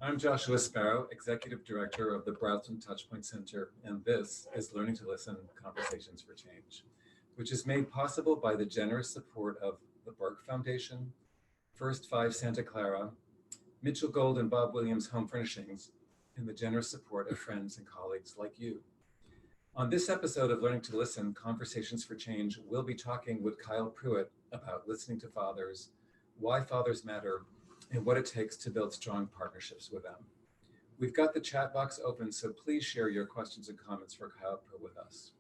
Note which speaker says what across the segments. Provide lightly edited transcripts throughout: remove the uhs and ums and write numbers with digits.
Speaker 1: I'm Joshua Sparrow, Executive Director of the Brownston Touchpoint Center, and this is Learning to Listen Conversations for Change, which is made possible by the generous support of the Burke Foundation, First Five Santa Clara, Mitchell Gold and Bob Williams Home Furnishings, and the generous support of friends and colleagues like you. On this episode of Learning to Listen Conversations for Change, we'll be talking with Kyle Pruett about listening to fathers, why fathers matter, and what it takes to build strong partnerships with them. We've got the chat box open, so please share your questions and comments for Kyle Pruett with us.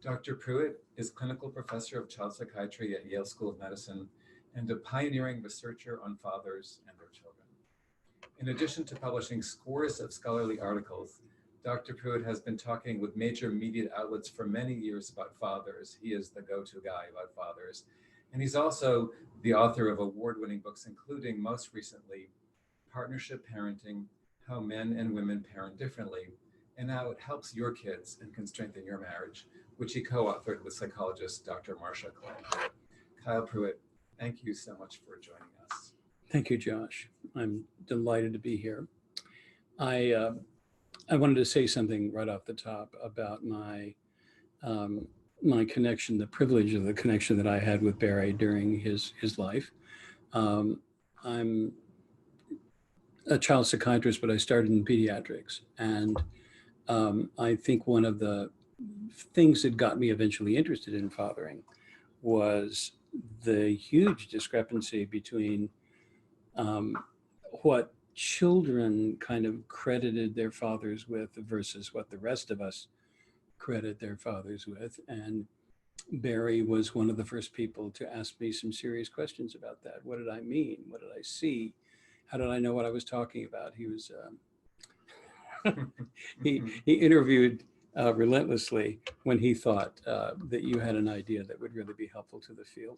Speaker 1: Dr. Pruett is clinical professor of child psychiatry at Yale School of Medicine and a pioneering researcher on fathers and their children. In addition to publishing scores of scholarly articles, Dr. Pruett has been talking with major media outlets for many years about fathers. He is the go-to guy about fathers. And he's also the author of award-winning books, including most recently, Partnership Parenting, How Men and Women Parent Differently, and How It Helps Your Kids and Can Strengthen Your Marriage, which he co-authored with psychologist Dr. Marcia Clay. Kyle Pruett, thank you so much for joining us.
Speaker 2: Thank you, Josh. I'm delighted to be here. I wanted to say something right off the top about my connection, the privilege of the connection that I had with Barry during his life. I'm a child psychiatrist, but I started in pediatrics, and I think one of the things that got me eventually interested in fathering was the huge discrepancy between what children kind of credited their fathers with versus what the rest of us credit their fathers with. And Barry was one of the first people to ask me some serious questions about that. What did I mean? What did I see? How did I know what I was talking about? He was he interviewed relentlessly when he thought that you had an idea that would really be helpful to the field.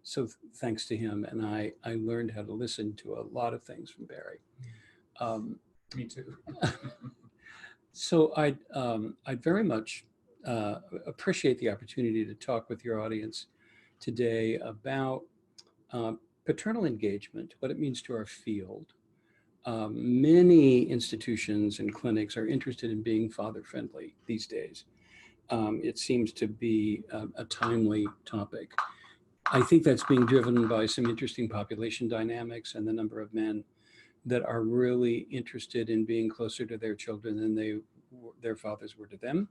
Speaker 2: So thanks to him, and I learned how to listen to a lot of things from Barry.
Speaker 1: Me too.
Speaker 2: So I'd very much appreciate the opportunity to talk with your audience today about paternal engagement, what it means to our field. Many institutions and clinics are interested in being father-friendly these days. It seems to be a timely topic. I think that's being driven by some interesting population dynamics and the number of men that are really interested in being closer to their children than their fathers were to them,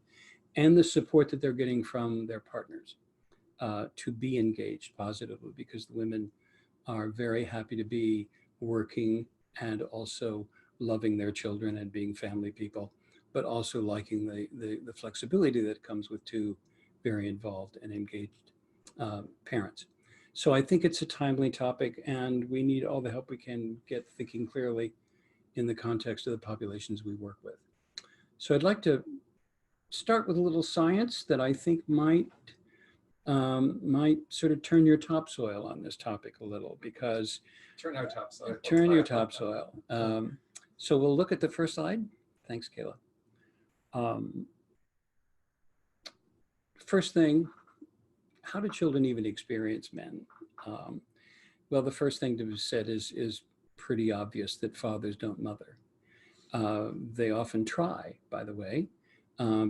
Speaker 2: and the support that they're getting from their partners to be engaged positively, because the women are very happy to be working and also loving their children and being family people, but also liking the flexibility that comes with two very involved and engaged parents. So I think it's a timely topic, and we need all the help we can get thinking clearly in the context of the populations we work with. So I'd like to start with a little science that I think might sort of turn your topsoil on this topic a little, because
Speaker 1: Turn our topsoil.
Speaker 2: turn your topsoil. So we'll look at the first slide. Thanks, Kayla. First thing, how do children even experience men? Well, the first thing to be said is pretty obvious, that fathers don't mother. They often try, by the way,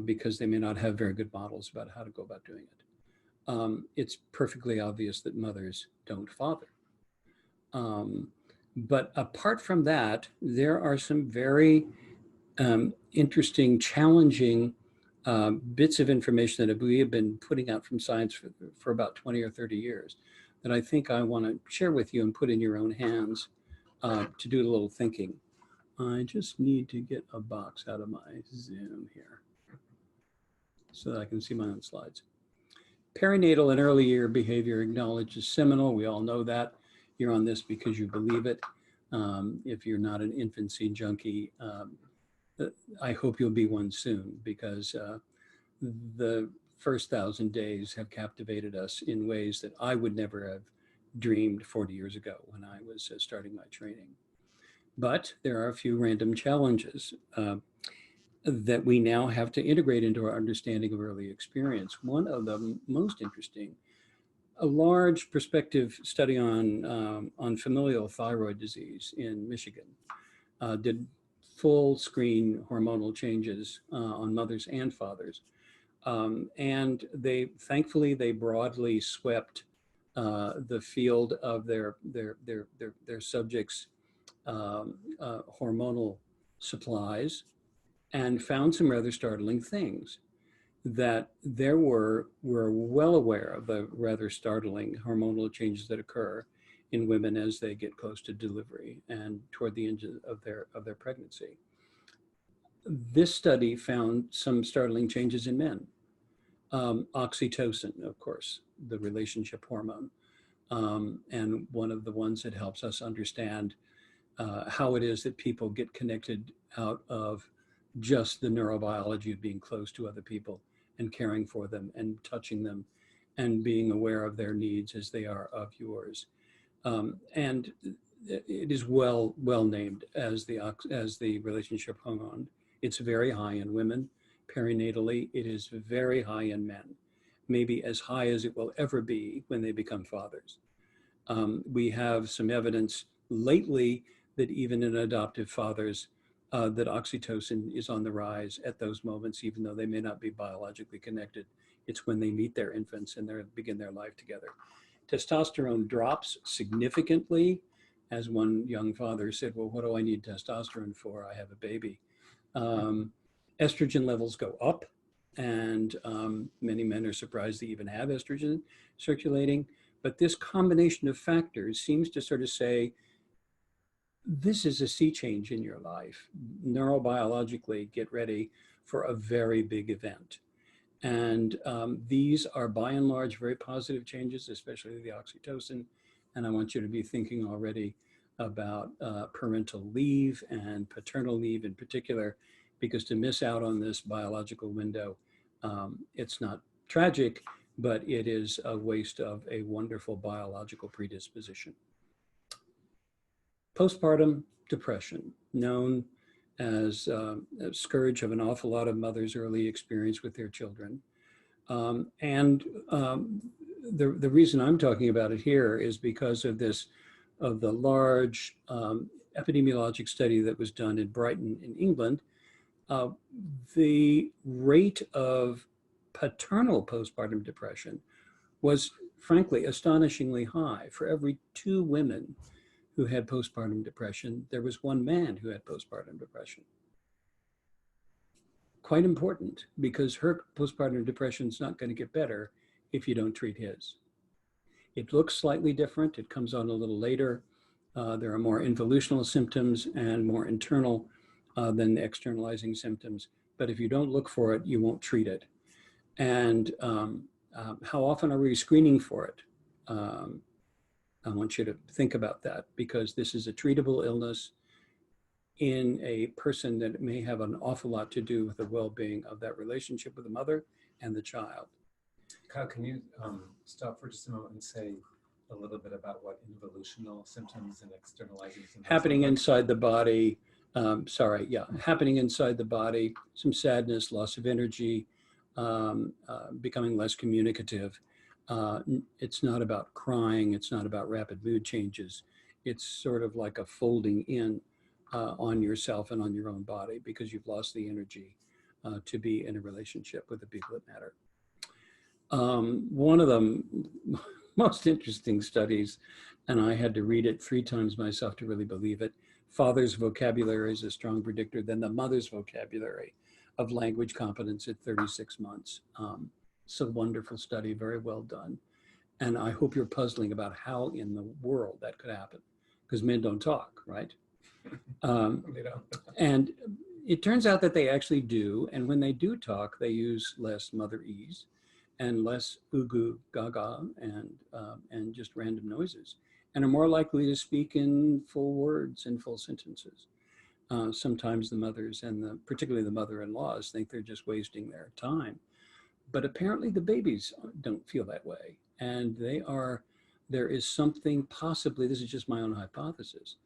Speaker 2: because they may not have very good models about how to go about doing it. It's perfectly obvious that mothers don't father. But apart from that, there are some very interesting, challenging bits of information that we have been putting out from science for about 20 or 30 years that I think I want to share with you and put in your own hands to do a little thinking. I just need to get a box out of my Zoom here so that I can see my own slides. Perinatal and early year behavior acknowledged as seminal. We all know that. You're on this because you believe it. If you're not an infancy junkie, I hope you'll be one soon, because the first 1,000 days have captivated us in ways that I would never have dreamed 40 years ago when I was starting my training. But there are a few random challenges that we now have to integrate into our understanding of early experience. One of the most interesting, a large prospective study on familial thyroid disease in Michigan did full screen hormonal changes on mothers and fathers. And thankfully, they broadly swept the field of their subjects' hormonal supplies and found some rather startling things. That there were well aware of the rather startling hormonal changes that occur in women as they get close to delivery and toward the end of their pregnancy. This study found some startling changes in men. Oxytocin, of course, the relationship hormone, and one of the ones that helps us understand how it is that people get connected out of just the neurobiology of being close to other people and caring for them and touching them and being aware of their needs as they are of yours. And it is well named as the relationship hormone. It's very high in women. Perinatally, it is very high in men, maybe as high as it will ever be when they become fathers. We have some evidence lately that even in adoptive fathers, that oxytocin is on the rise at those moments, even though they may not be biologically connected. It's when they meet their infants and they begin their life together. Testosterone drops significantly. As one young father said, well, what do I need testosterone for? I have a baby. Estrogen levels go up, and many men are surprised they even have estrogen circulating. But this combination of factors seems to sort of say, this is a sea change in your life. Neurobiologically, get ready for a very big event. And these are by and large very positive changes, especially the oxytocin. And I want you to be thinking already about parental leave and paternal leave in particular, because to miss out on this biological window, it's not tragic, but it is a waste of a wonderful biological predisposition. Postpartum depression, known as a scourge of an awful lot of mothers' early experience with their children. The reason I'm talking about it here is because of the large epidemiologic study that was done in Brighton in England. The rate of paternal postpartum depression was frankly astonishingly high. For every 2 women who had postpartum depression, there was 1 man who had postpartum depression. Quite important, because her postpartum depression is not going to get better if you don't treat his. It looks slightly different. It comes on a little later. There are more involutional symptoms and more internal than the externalizing symptoms. But if you don't look for it, you won't treat it. And how often are we screening for it? I want you to think about that, because this is a treatable illness in a person that may have an awful lot to do with the well-being of that relationship with the mother and the child.
Speaker 1: Kyle, can you stop for just a moment and say a little bit about what involutional symptoms and externalizing symptoms
Speaker 2: happening inside the body? Happening inside the body, some sadness, loss of energy, becoming less communicative. It's not about crying. It's not about rapid mood changes. It's sort of like a folding in on yourself and on your own body, because you've lost the energy to be in a relationship with the people that matter. One of the most interesting studies, and I had to read it 3 times myself to really believe it, father's vocabulary is a strong predictor than the mother's vocabulary of language competence at 36 months. It's a wonderful study, very well done. And I hope you're puzzling about how in the world that could happen, because men don't talk, right? And it turns out that they actually do. And when they do talk, they use less motherese and less goo gaga and just random noises, and are more likely to speak in full words and full sentences. Sometimes the mothers and particularly the mother-in-laws think they're just wasting their time. But apparently the babies don't feel that way. And there is something possibly, this is just my own hypothesis,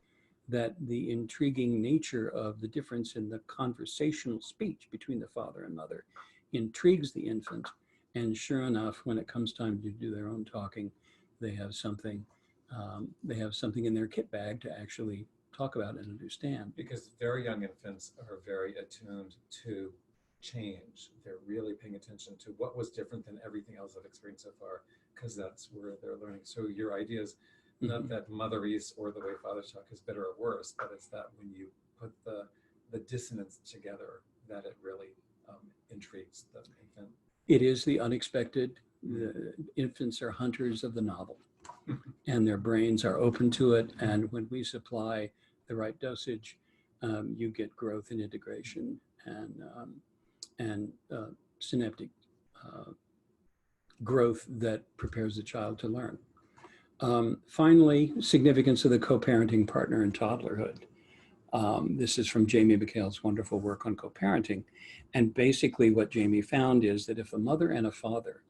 Speaker 2: that the intriguing nature of the difference in the conversational speech between the father and mother intrigues the infant. And sure enough, when it comes time to do their own talking, they have something in their kit bag to actually talk about and understand.
Speaker 1: Because very young infants are very attuned to change. They're really paying attention to what was different than everything else I've experienced so far, because that's where they're learning. So your idea is not that motherese or the way fathers talk is better or worse, but it's that when you put the dissonance together, that it really intrigues the infant.
Speaker 2: It is the unexpected. The infants are hunters of the novel, and their brains are open to it. And when we supply the right dosage, you get growth and integration and synaptic growth that prepares the child to learn. Finally, significance of the co-parenting partner in toddlerhood. This is from Jamie McHale's wonderful work on co-parenting. And basically what Jamie found is that if a mother and a father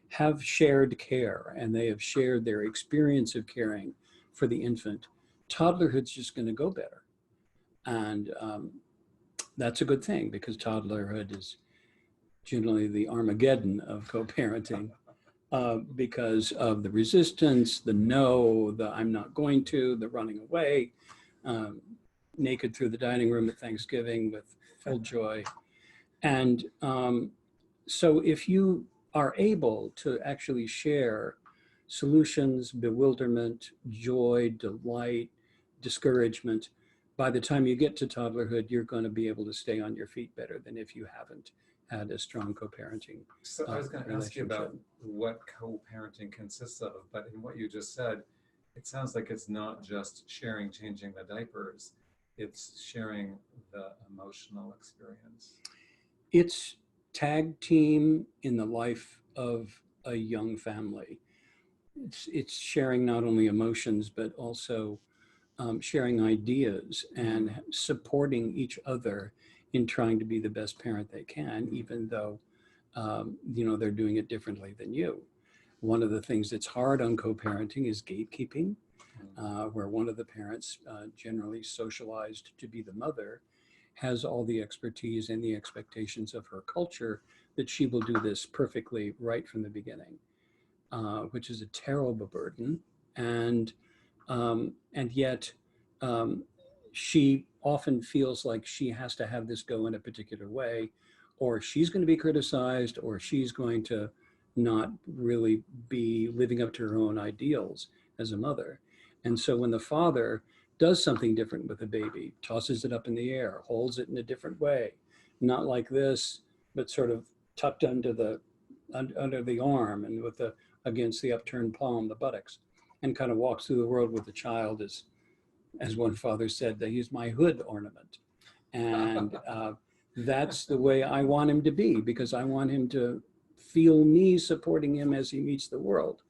Speaker 2: have shared care and they have shared their experience of caring for the infant, toddlerhood's just going to go better. And that's a good thing, because toddlerhood is generally the Armageddon of co-parenting. Because of the resistance, the no, the I'm not going to, the running away, naked through the dining room at Thanksgiving with full joy. And so if you are able to actually share solutions, bewilderment, joy, delight, discouragement, by the time you get to toddlerhood, you're going to be able to stay on your feet better than if you haven't had a strong co-parenting.
Speaker 1: So I was going to ask you about what co-parenting consists of, but in what you just said, it sounds like it's not just sharing, changing the diapers, it's sharing the emotional experience.
Speaker 2: It's tag team in the life of a young family. It's sharing not only emotions, but also sharing ideas and supporting each other in trying to be the best parent they can, even though they're doing it differently than you. One of the things that's hard on co-parenting is gatekeeping, where one of the parents, generally socialized to be the mother, has all the expertise and the expectations of her culture that she will do this perfectly right from the beginning, which is a terrible burden. And yet she often feels like she has to have this go in a particular way, or she's going to be criticized, or she's going to not really be living up to her own ideals as a mother. And so when the father does something different with the baby, tosses it up in the air, holds it in a different way, not like this, but sort of tucked under the arm and with the against the upturned palm, the buttocks, and kind of walks through the world with the child as one father said, that he's my hood ornament. And that's the way I want him to be, because I want him to feel me supporting him as he meets the world.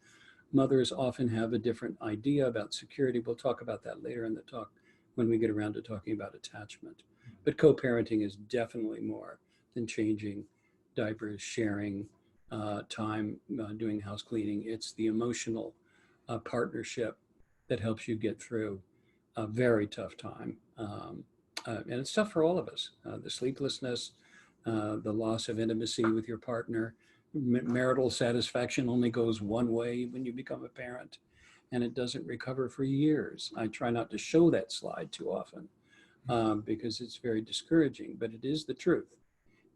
Speaker 2: Mothers often have a different idea about security. We'll talk about that later in the talk when we get around to talking about attachment. But co-parenting is definitely more than changing diapers, sharing time, doing house cleaning. It's the emotional partnership that helps you get through a very tough time. And it's tough for all of us. The sleeplessness, the loss of intimacy with your partner. Marital satisfaction only goes one way when you become a parent, and it doesn't recover for years. I try not to show that slide too often because it's very discouraging, but it is the truth.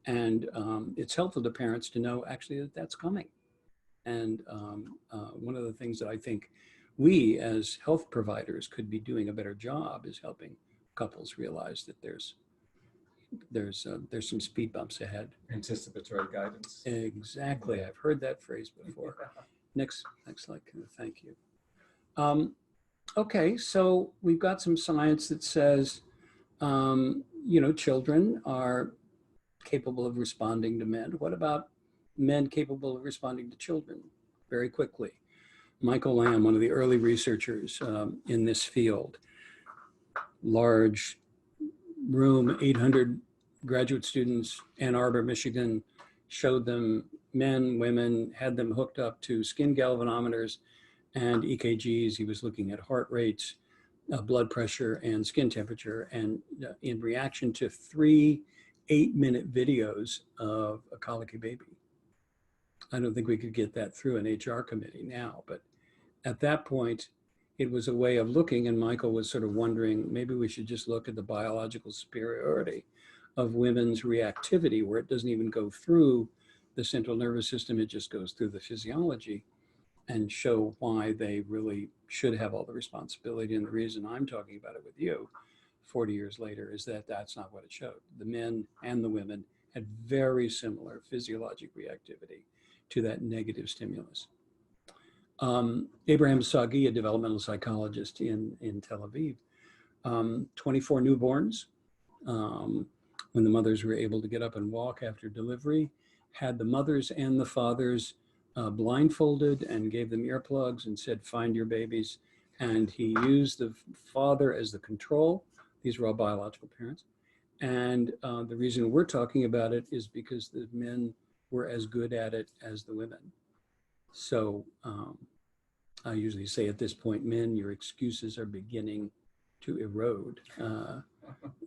Speaker 2: And it's helpful to parents to know actually that that's coming. And one of the things that I think we as health providers could be doing a better job is helping couples realize that there's some speed bumps ahead.
Speaker 1: Anticipatory guidance.
Speaker 2: Exactly. I've heard that phrase before. Next slide. Thank you. Okay, so we've got some science that says, children are capable of responding to men. What about men capable of responding to children? Very quickly. Michael Lamb, one of the early researchers in this field, large room, 800 graduate students, Ann Arbor, Michigan, showed them men, women, had them hooked up to skin galvanometers and EKGs. He was looking at heart rates, blood pressure, and skin temperature. And in reaction to 3 8-minute videos of a colicky baby. I don't think we could get that through an HR committee now, but at that point, it was a way of looking, and Michael was sort of wondering, maybe we should just look at the biological superiority of women's reactivity, where it doesn't even go through the central nervous system, it just goes through the physiology, and show why they really should have all the responsibility. And the reason I'm talking about it with you 40 years later is that that's not what it showed. The men and the women had very similar physiologic reactivity to that negative stimulus. Abraham Sagi, a developmental psychologist in Tel Aviv, 24 newborns, when the mothers were able to get up and walk after delivery, had the mothers and the fathers blindfolded and gave them earplugs and said, find your babies. And he used the father as the control. These were all biological parents. And the reason we're talking about it is because the men were as good at it as the women. So I usually say at this point, men, your excuses are beginning to erode.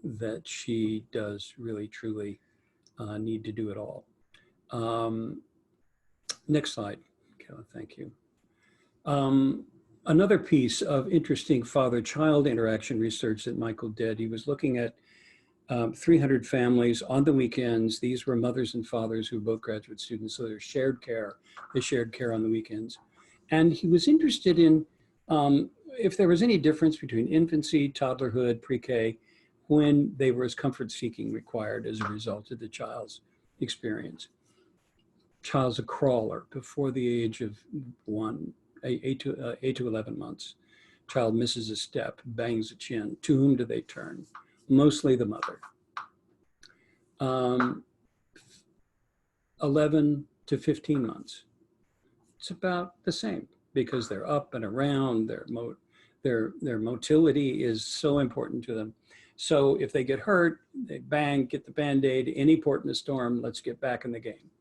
Speaker 2: That she does really, truly need to do it all. Next slide, Kayla, thank you. Another piece of interesting father-child interaction research that Michael did, he was looking at 300 families on the weekends. These were mothers and fathers who were both graduate students, so they shared care. They shared care on the weekends. And he was interested in if there was any difference between infancy, toddlerhood, pre-K, when they were as comfort-seeking required as a result of the child's experience. Child's a crawler before the age of 8 to 11 months. Child misses a step, bangs a chin. To whom do they turn? Mostly the mother. 11 to 15 months. It's about the same because they're up and around, their motility is so important to them. So if they get hurt, they bang, get the Band-Aid, any port in a storm, let's get back in the game.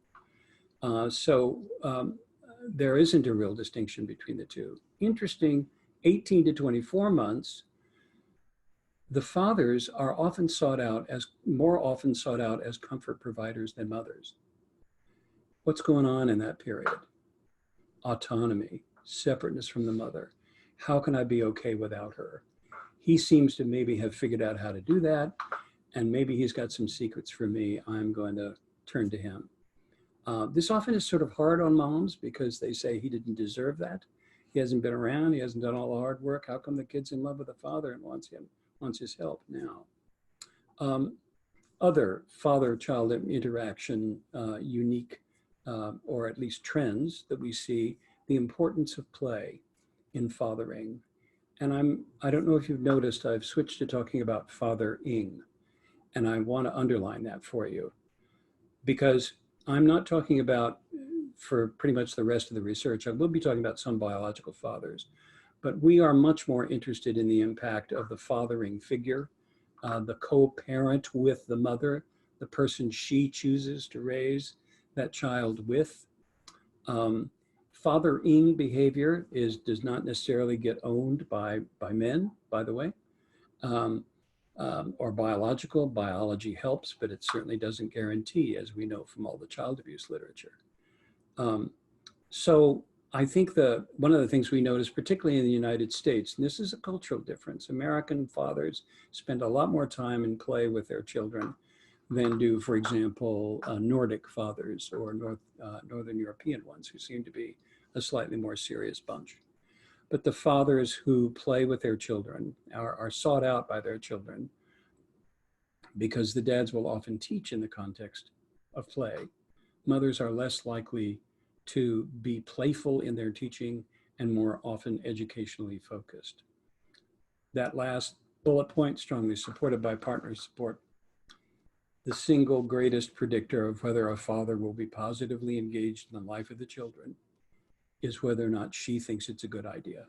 Speaker 2: There isn't a real distinction between the two. Interesting, 18 to 24 months, the fathers are often more often sought out as comfort providers than mothers. What's going on in that period? Autonomy, separateness from the mother. How can I be okay without her? He seems to maybe have figured out how to do that, and maybe he's got some secrets for me. I'm going to turn to him. This often is sort of hard on moms because they say he didn't deserve that. He hasn't been around. He hasn't done all the hard work. How come the kid's in love with the father and wants his help now? Other father-child interaction, unique or at least trends that we see, the importance of play in fathering. And I don't know if you've noticed, I've switched to talking about fathering, and I want to underline that for you because I'm not talking about, for pretty much the rest of the research, I will be talking about some biological fathers, but we are much more interested in the impact of the fathering figure, the co-parent with the mother, the person she chooses to raise that child with. Fathering behavior does not necessarily get owned by men, by the way, or biological. Biology helps, but it certainly doesn't guarantee, as we know from all the child abuse literature. So I think one of the things we notice, particularly in the United States, and this is a cultural difference, American fathers spend a lot more time in play with their children than do, for example, Nordic fathers or Northern European ones, who seem to be a slightly more serious bunch. But the fathers who play with their children are sought out by their children because the dads will often teach in the context of play. Mothers are less likely to be playful in their teaching and more often educationally focused. That last bullet point, strongly supported by partner support. The single greatest predictor of whether a father will be positively engaged in the life of the children is whether or not she thinks it's a good idea.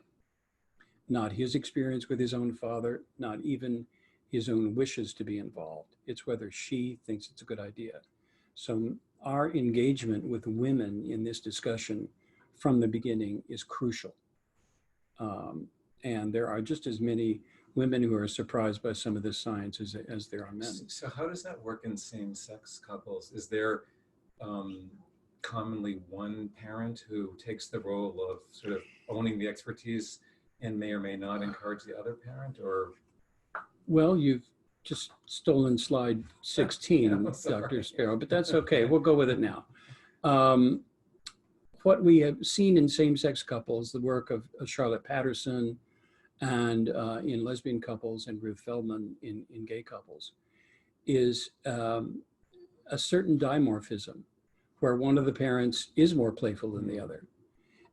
Speaker 2: Not his experience with his own father, not even his own wishes to be involved. It's whether she thinks it's a good idea. So our engagement with women in this discussion from the beginning is crucial. And there are just as many women who are surprised by some of this science as there are men.
Speaker 1: So how does that work in same-sex couples? Is there commonly one parent who takes the role of sort of owning the expertise and may or may not encourage the other parent, or
Speaker 2: Well, you've just stolen slide 16,
Speaker 1: sorry.
Speaker 2: Dr. Sparrow, but that's okay. We'll go with it now. Um, what we have seen in same-sex couples, the work of Charlotte Patterson, and in lesbian couples, and Ruth Feldman in gay couples, is a certain dimorphism where one of the parents is more playful than the other.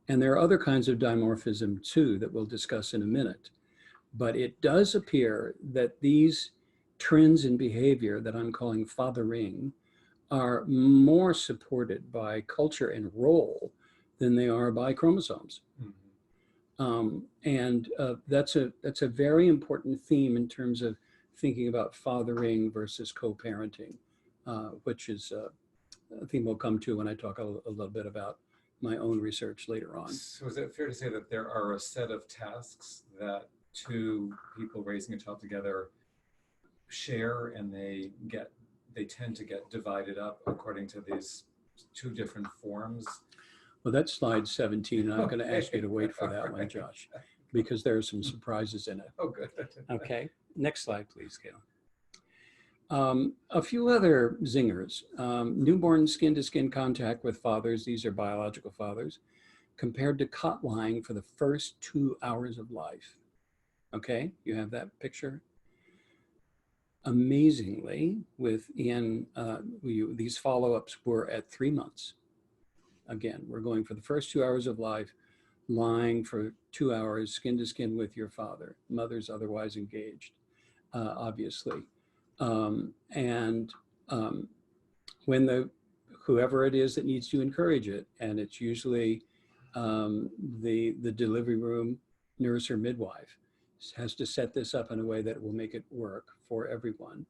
Speaker 2: And there are other kinds of dimorphism too that we'll discuss in a minute. But it does appear that these trends in behavior that I'm calling fathering are more supported by culture and role than they are by chromosomes. That's a very important theme in terms of thinking about fathering versus co-parenting, which is a theme we'll come to when I talk a little bit about my own research later on.
Speaker 1: So is it fair to say that there are a set of tasks that two people raising a child together share, and they tend to get divided up according to these two different forms?
Speaker 2: Well, that's slide 17, and I'm going to ask you to wait for that one, Josh, because there are some surprises in it.
Speaker 1: Oh, good.
Speaker 2: Okay, next slide, please, Gail. A few other zingers. Newborn skin-to-skin contact with fathers, these are biological fathers, compared to cot lying for the first 2 hours of life. Okay, you have that picture? Amazingly, these follow-ups were at 3 months. Again, we're going for the first 2 hours of life, lying for 2 hours skin to skin with your father. Mother's otherwise engaged, obviously. When whoever it is that needs to encourage it, and it's usually the delivery room nurse or midwife, has to set this up in a way that will make it work for everyone.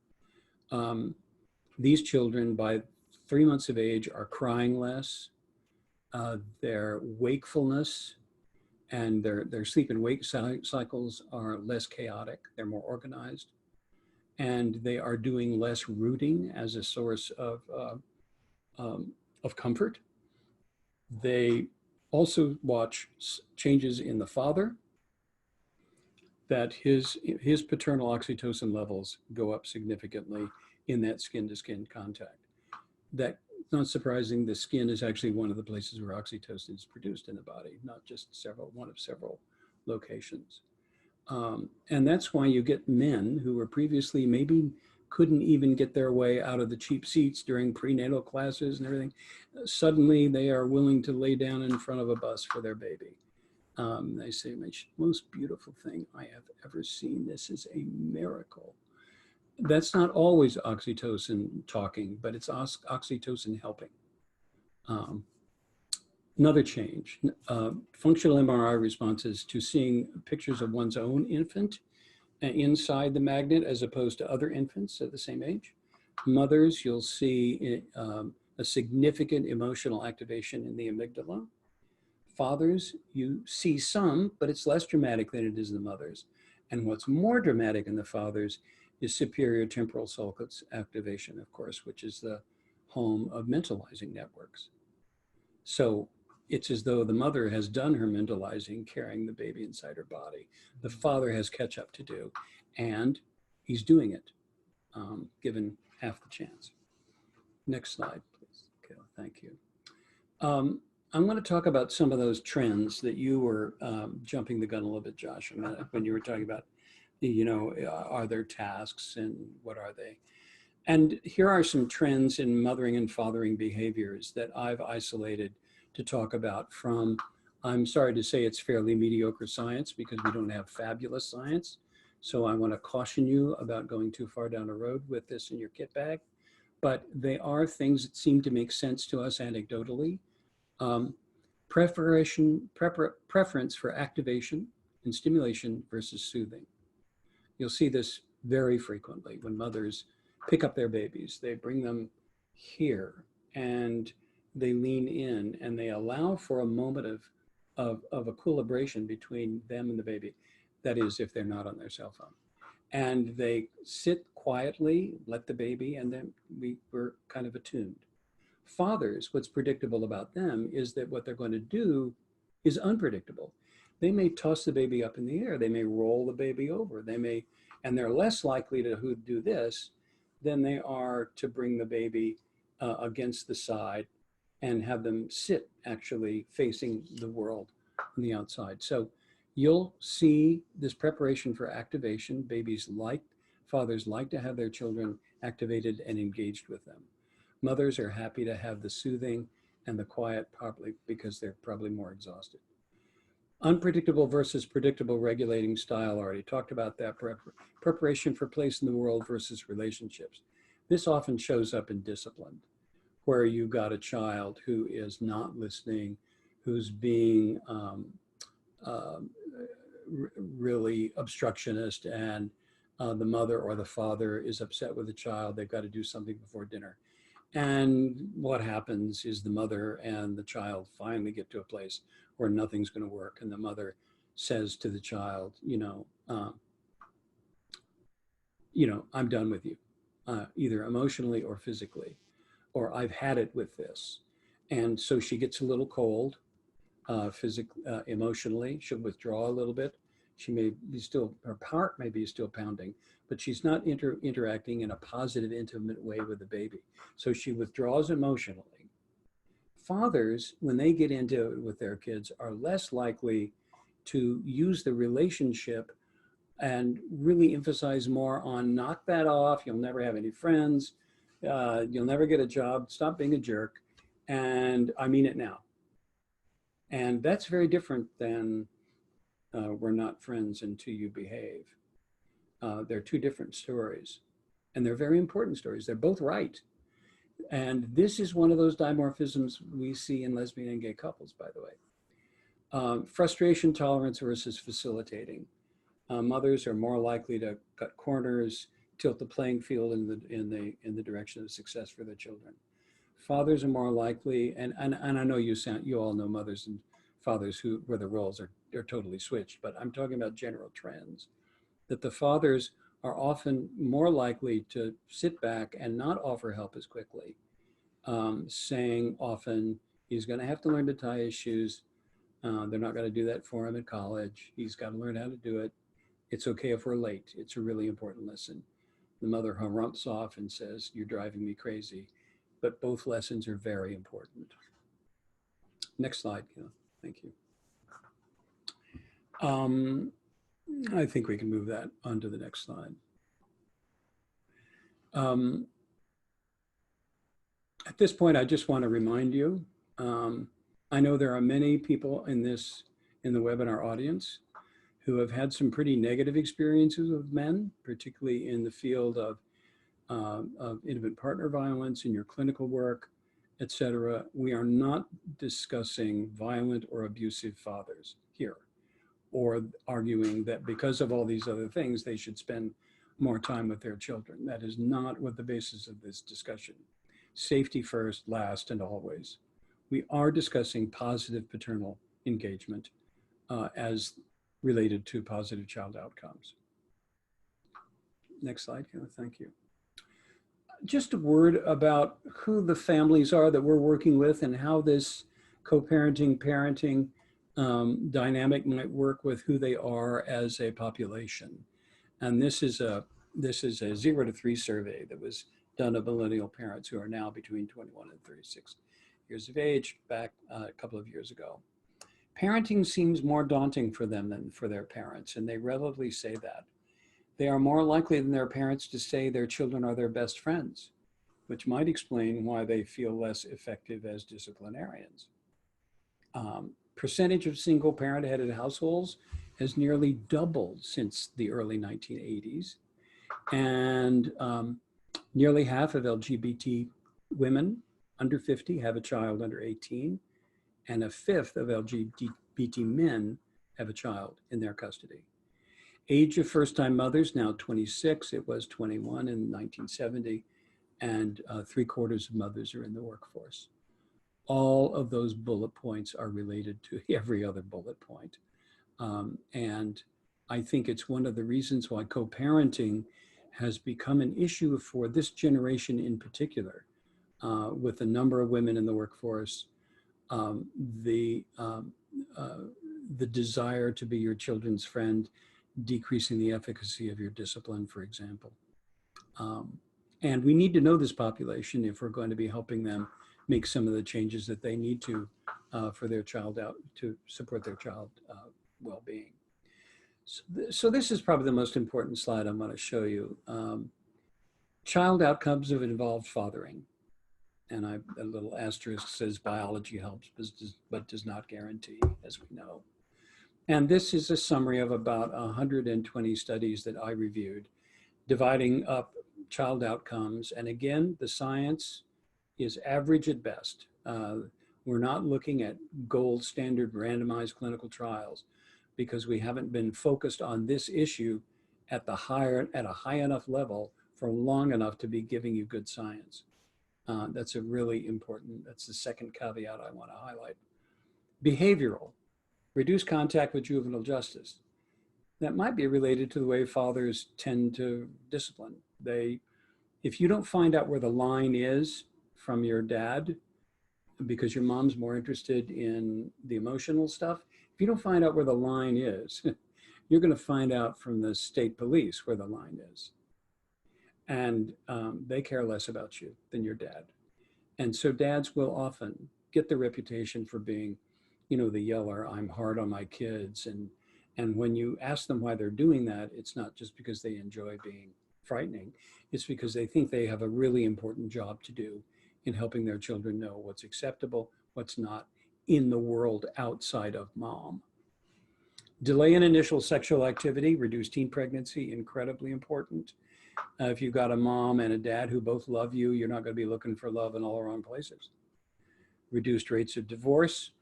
Speaker 2: These children by 3 months of age are crying less. Their wakefulness and their sleep and wake cycles are less chaotic. They're more organized. And they are doing less rooting as a source of comfort. They also watch changes in the father, that his paternal oxytocin levels go up significantly in that skin-to-skin contact. That, not surprising, the skin is actually one of the places where oxytocin is produced in the body, not just one of several locations. And that's why you get men who were previously maybe couldn't even get their way out of the cheap seats during prenatal classes and everything. Suddenly they are willing to lay down in front of a bus for their baby. They say, most beautiful thing I have ever seen. This is a miracle. That's not always oxytocin talking, but it's oxytocin helping. Another change, functional MRI responses to seeing pictures of one's own infant inside the magnet as opposed to other infants at the same age. Mothers, you'll see a significant emotional activation in the amygdala. Fathers, you see some, but it's less dramatic than it is in the mothers. And what's more dramatic in the fathers is superior temporal sulcus activation, of course, which is the home of mentalizing networks. So it's as though the mother has done her mentalizing, carrying the baby inside her body. The father has catch up to do, and he's doing it, given half the chance. Next slide, please. Okay, thank you. I'm going to talk about some of those trends that you were jumping the gun a little bit, Josh, a minute, when you were talking about, are there tasks and what are they? And here are some trends in mothering and fathering behaviors that I've isolated to talk about from, I'm sorry to say it's fairly mediocre science because we don't have fabulous science. So I want to caution you about going too far down the road with this in your kit bag. But they are things that seem to make sense to us anecdotally. Preference for activation and stimulation versus soothing. You'll see this very frequently when mothers pick up their babies. They bring them here and they lean in and they allow for a moment of equilibration between them and the baby. That is, if they're not on their cell phone. And they sit quietly, let the baby, and then we're kind of attuned. Fathers, what's predictable about them is that what they're going to do is unpredictable. they may toss the baby up in the air. They may roll the baby over. And they're less likely to do this than they are to bring the baby against the side and have them sit actually facing the world on the outside. So you'll see this preparation for activation. Fathers like to have their children activated and engaged with them. Mothers are happy to have the soothing and the quiet, probably because they're probably more exhausted. Unpredictable versus predictable regulating style, already talked about that. Preparation for place in the world versus relationships. This often shows up in discipline, where you've got a child who is not listening, who's being really obstructionist, and the mother or the father is upset with the child. They've got to do something before dinner. And what happens is the mother and the child finally get to a place where nothing's going to work. And the mother says to the child, I'm done with you, either emotionally or physically, or I've had it with this. And so she gets a little cold, emotionally. She'll withdraw a little bit. She may be still, her heart may be still pounding, but she's not interacting in a positive, intimate way with the baby. So she withdraws emotionally. Fathers, when they get into it with their kids, are less likely to use the relationship and really emphasize more on knock that off. You'll never have any friends. You'll never get a job. Stop being a jerk. And I mean it now. And that's very different than we're not friends until you behave. They're two different stories. And they're very important stories. They're both right. And this is one of those dimorphisms we see in lesbian and gay couples, by the way. Frustration tolerance versus facilitating. Mothers are more likely to cut corners, tilt the playing field in the direction of success for their children. Fathers are more likely, and I know you all know mothers and fathers where the roles are totally switched, but I'm talking about general trends, that the fathers are often more likely to sit back and not offer help as quickly, saying often he's going to have to learn to tie his shoes. They're not going to do that for him at college. He's got to learn how to do it. It's okay if we're late. It's a really important lesson. The mother harumps off and says, "You're driving me crazy." But both lessons are very important. Next slide, thank you. I think we can move that on to the next slide. At this point, I just want to remind you, I know there are many people in the webinar audience who have had some pretty negative experiences with men, particularly in the field of intimate partner violence in your clinical work, etc. We are not discussing violent or abusive fathers here, or arguing that because of all these other things, they should spend more time with their children. That is not what the basis of this discussion. Safety first, last, and always. We are discussing positive paternal engagement as related to positive child outcomes. Next slide, thank you. Just a word about who the families are that we're working with and how this co-parenting, parenting dynamic might work with who they are as a population. And this is a 0 to 3 survey that was done of millennial parents who are now between 21 and 36 years of age, back a couple of years ago. Parenting seems more daunting for them than for their parents, and they readily say that. They are more likely than their parents to say their children are their best friends, which might explain why they feel less effective as disciplinarians. Percentage of single parent-headed households has nearly doubled since the early 1980s. And nearly half of LGBT women under 50 have a child under 18, and a fifth of LGBT men have a child in their custody. Age of first-time mothers, now 26. It was 21 in 1970, and 3/4 of mothers are in the workforce. All of those bullet points are related to every other bullet point. And I think it's one of the reasons why co-parenting has become an issue for this generation in particular, with a number of women in the workforce. the desire to be your children's friend, decreasing the efficacy of your discipline, for example. And we need to know this population if we're going to be helping them make some of the changes that they need to for their child out to support their child well-being. So this is probably the most important slide I'm going to show you. Child outcomes of involved fathering. And a little asterisk says biology helps, but does not guarantee, as we know. And this is a summary of about 120 studies that I reviewed, dividing up child outcomes. And again, the science is average at best. We're not looking at gold standard randomized clinical trials because we haven't been focused on this issue at a high enough level for long enough to be giving you good science. That's that's the second caveat I want to highlight. Behavioral, reduce contact with juvenile justice. That might be related to the way fathers tend to discipline. If you don't find out where the line is from your dad, because your mom's more interested in the emotional stuff, if you don't find out where the line is, you're going to find out from the state police where the line is. And they care less about you than your dad. And so dads will often get the reputation for being, the yeller, I'm hard on my kids. And when you ask them why they're doing that, it's not just because they enjoy being frightening. It's because they think they have a really important job to do in helping their children know what's acceptable, what's not in the world outside of mom. Delay in initial sexual activity, reduce teen pregnancy, incredibly important. If you've got a mom and a dad who both love you, you're not going to be looking for love in all the wrong places. Reduced rates of divorce,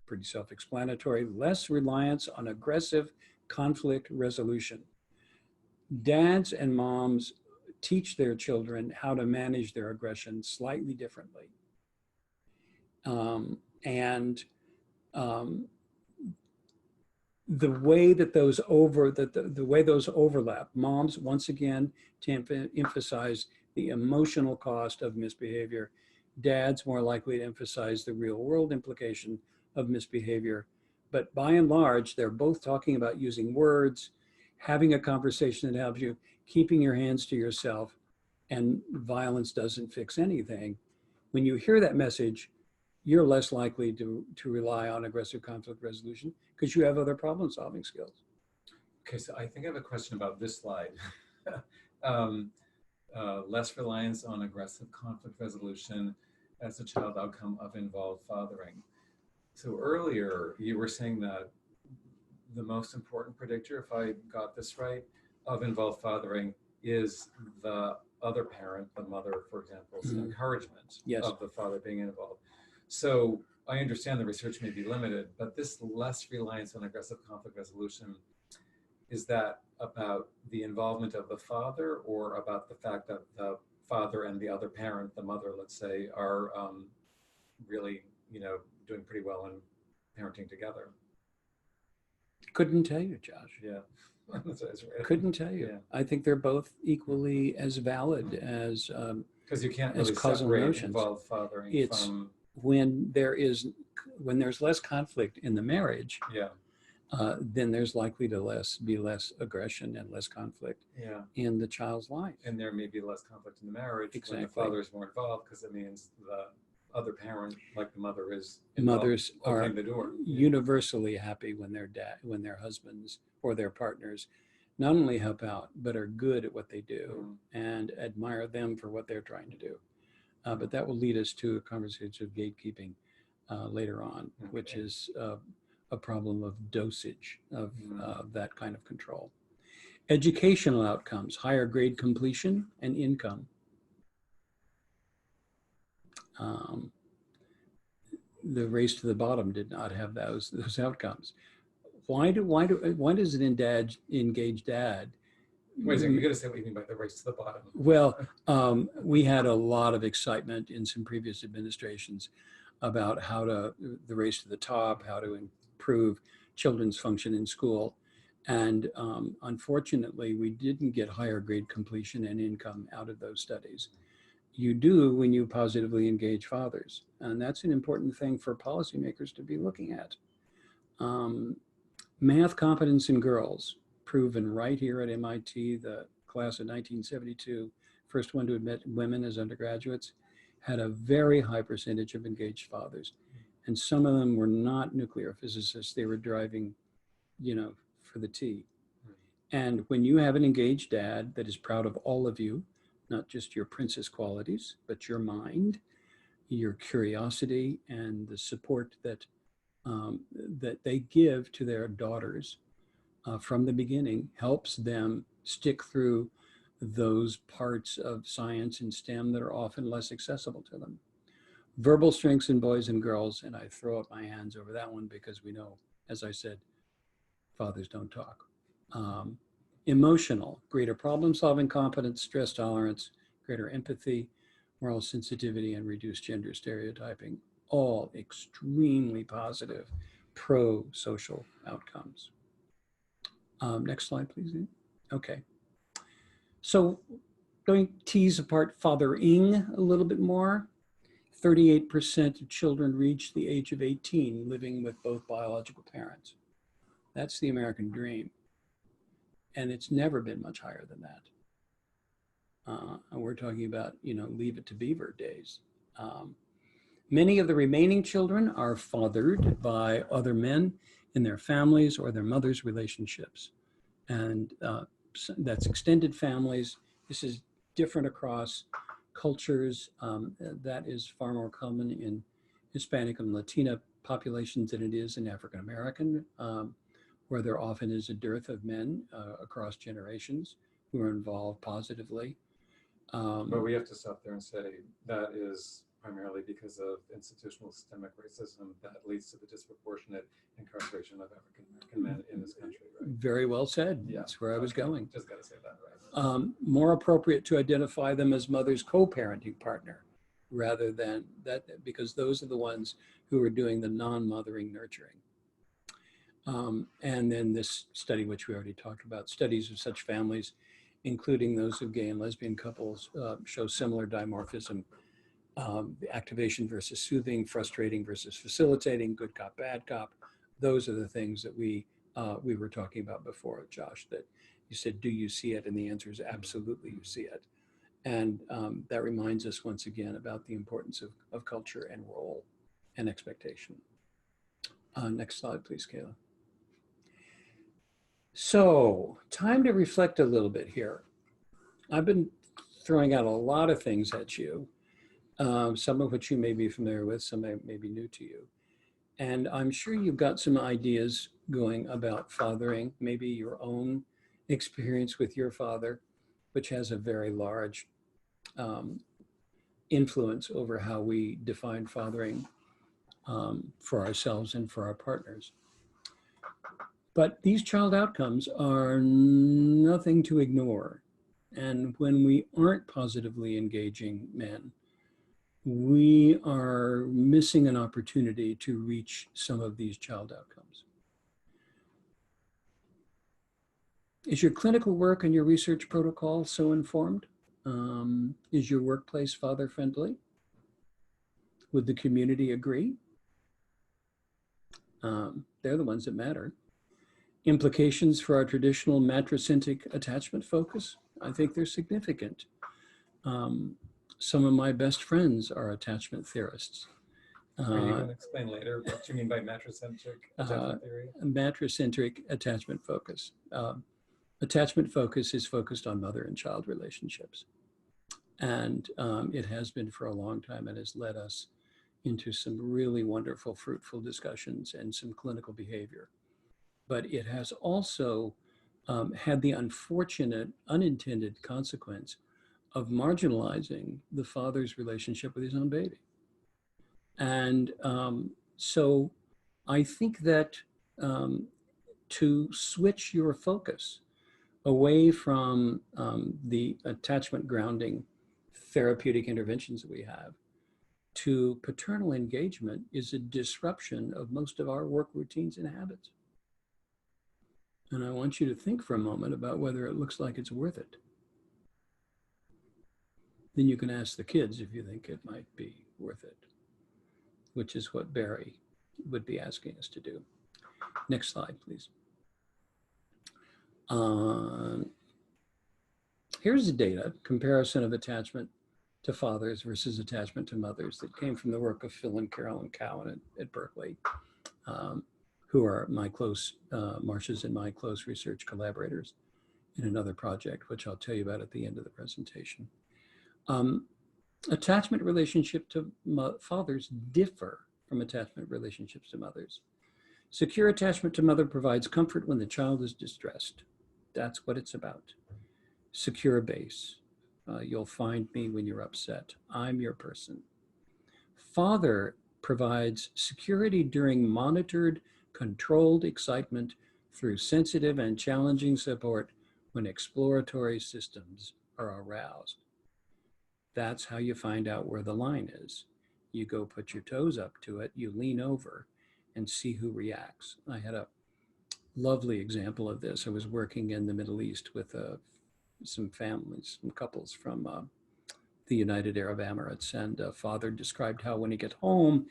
Speaker 2: pretty self-explanatory. Less reliance on aggressive conflict resolution. Dads and moms teach their children how to manage their aggression slightly differently. The way that those overlap, moms, once again, to emphasize the emotional cost of misbehavior, dads more likely to emphasize the real world implication of misbehavior. But by and large, they're both talking about using words, having a conversation that helps you, keeping your hands to yourself, and violence doesn't fix anything. When you hear that message, you're less likely to rely on aggressive conflict resolution because you have other problem solving skills.
Speaker 1: Okay, so I think I have a question about this slide. Less reliance on aggressive conflict resolution as a child outcome of involved fathering. So earlier you were saying that the most important predictor, if I got this right, of involved fathering is the other parent, the mother, for example's encouragement of the father being involved. So I understand the research may be limited, but this less reliance on aggressive conflict resolution, is that about the involvement of the father or about the fact that the father and the other parent, the mother, let's say, are really, doing pretty well in parenting together?
Speaker 2: Couldn't tell you, Josh.
Speaker 1: Yeah.
Speaker 2: Couldn't tell you.
Speaker 1: Yeah.
Speaker 2: I think they're both equally as valid as
Speaker 1: because you can't
Speaker 2: as
Speaker 1: really
Speaker 2: causal
Speaker 1: separate
Speaker 2: notions.
Speaker 1: Involved fathering
Speaker 2: It's
Speaker 1: from
Speaker 2: when there's less conflict in the marriage, then there's likely to be less aggression and less conflict in the child's life.
Speaker 1: And there may be less conflict in the marriage
Speaker 2: Exactly.
Speaker 1: when the father is more involved, because it means the other parent, like the mother, is involved,
Speaker 2: mothers are
Speaker 1: opening the door.
Speaker 2: universally happy when their husbands or their partners not only help out but are good at what they do and admire them for what they're trying to do. But that will lead us to a conversation of gatekeeping later on, which is a problem of dosage of that kind of control. Educational outcomes, higher grade completion and income. The race to the bottom did not have those outcomes. Why does an engaged dad?
Speaker 1: Wait a second, you got to say what you mean by the race to the bottom.
Speaker 2: Well, we had a lot of excitement in some previous administrations about the race to the top, how to improve children's function in school. And unfortunately, we didn't get higher grade completion and income out of those studies. You do when you positively engage fathers. And that's an important thing for policymakers to be looking at. Um, Math competence in girls, proven right here at MIT, the class of 1972, first one to admit women as undergraduates, had a very high percentage of engaged fathers. And some of them were not nuclear physicists. They were driving, for the tea. And when you have an engaged dad that is proud of all of you, not just your princess qualities, but your mind, your curiosity, and the support that they give to their daughters from the beginning, helps them stick through those parts of science and STEM that are often less accessible to them. Verbal strengths in boys and girls, and I throw up my hands over that one because we know, as I said, fathers don't talk. Emotional, greater problem solving competence, stress tolerance, greater empathy, moral sensitivity, and reduced gender stereotyping, all extremely positive pro-social outcomes. Next slide, please. Okay. So going to tease apart fathering a little bit more. 38% of children reach the age of 18 living with both biological parents. That's the American dream. And it's never been much higher than that. And we're talking about, leave it to beaver days. Many of the remaining children are fathered by other men in their families or their mother's relationships. And that's extended families. This is different across cultures. That is far more common in Hispanic and Latina populations than it is in African American, where there often is a dearth of men across generations who are involved positively.
Speaker 1: But we have to stop there and say that is primarily because of institutional systemic racism that leads to the disproportionate incarceration of African American men in this country, right?
Speaker 2: Very well said.
Speaker 1: Yeah.
Speaker 2: That's where I was going.
Speaker 1: Just got to say that, right?
Speaker 2: More appropriate to identify them as mother's co-parenting partner rather than that, because those are the ones who are doing the non-mothering nurturing. And then this study, which we already talked about, studies of such families, including those of gay and lesbian couples, show similar dimorphism. The activation versus soothing, frustrating versus facilitating, good cop, bad cop. Those are the things that we were talking about before, Josh, that you said, do you see it? And the answer is absolutely you see it. And that reminds us once again about the importance of culture and role and expectation. Next slide, please, Kayla. So, time to reflect a little bit here. I've been throwing out a lot of things at you, some of which you may be familiar with, some may be new to you. And I'm sure you've got some ideas going about fathering, maybe your own experience with your father, which has a very large influence over how we define fathering for ourselves and for our partners. But these child outcomes are nothing to ignore. And when we aren't positively engaging men, we are missing an opportunity to reach some of these child outcomes. Is your clinical work and your research protocol so informed? Is your workplace father-friendly? Would the community agree? They're the ones that matter. Implications for our traditional matricentric attachment focus? I think they're significant. Some of my best friends are attachment theorists.
Speaker 1: Are you going to explain later what you mean by matricentric attachment theory?
Speaker 2: Matricentric attachment focus. Attachment focus is focused on mother and child relationships. And it has been for a long time and has led us into some really wonderful, fruitful discussions and some clinical behavior. But it has also had the unfortunate, unintended consequence of marginalizing the father's relationship with his own baby. And so I think that to switch your focus away from the attachment grounding therapeutic interventions that we have to paternal engagement is a disruption of most of our work routines and habits. And I want you to think for a moment about whether it looks like it's worth it. Then you can ask the kids if you think it might be worth it, which is what Barry would be asking us to do. Next slide, please. Uh, Here's the data, comparison of attachment to fathers versus attachment to mothers that came from the work of Phil and Carolyn Cowan at Berkeley, um, who are my close, Marcia's and my close research collaborators in another project, which I'll tell you about at the end of the presentation. Attachment relationship to fathers differ from attachment relationships to mothers. Secure attachment to mother provides comfort when the child is distressed. That's what it's about. Secure base. You'll find me when you're upset. I'm your person. Father provides security during monitored, controlled excitement through sensitive and challenging support when exploratory systems are aroused. That's how you find out where the line is. You go put your toes up to it, you lean over and see who reacts. I had a lovely example of this. I was working in the Middle East with some families, some couples from the United Arab Emirates, and father described how when he got home,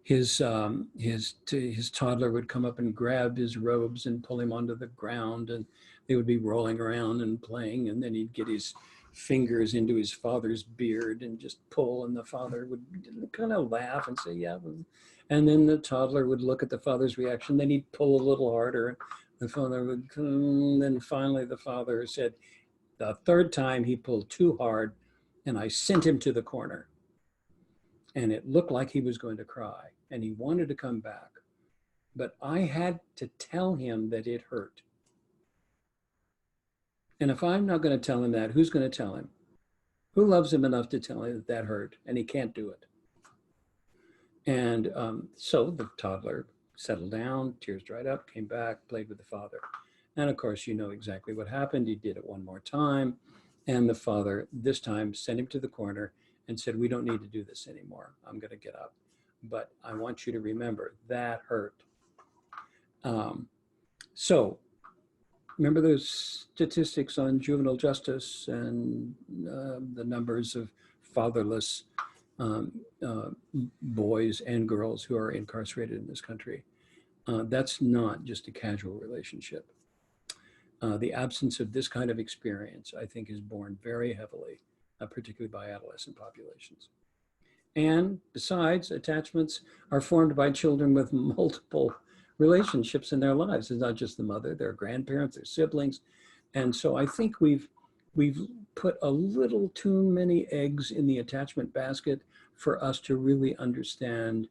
Speaker 2: his toddler would come up and grab his robes and pull him onto the ground, and they would be rolling around and playing, and then he'd get his fingers into his father's beard and just pull, and the father would kind of laugh and say, yeah. And then the toddler would look at the father's reaction, then he'd pull a little harder. The father would, then finally the father said, the third time he pulled too hard and I sent him to the corner. And it looked like he was going to cry and he wanted to come back. But I had to tell him that it hurt. And if I'm not going to tell him that, who's going to tell him? Who loves him enough to tell him that hurt and he can't do it? And so the toddler settled down, tears dried up, came back, played with the father. And of course, you know exactly what happened. He did it one more time. And the father, this time, sent him to the corner and said, we don't need to do this anymore. I'm going to get up. But I want you to remember that hurt. So remember those statistics on juvenile justice and the numbers of fatherless boys and girls who are incarcerated in this country. That's not just a casual relationship. The absence of this kind of experience, I think, is borne very heavily, particularly by adolescent populations. And besides, attachments are formed by children with multiple relationships in their lives. It's not just the mother, their grandparents, their siblings. And so I think we've put a little too many eggs in the attachment basket for us to really understand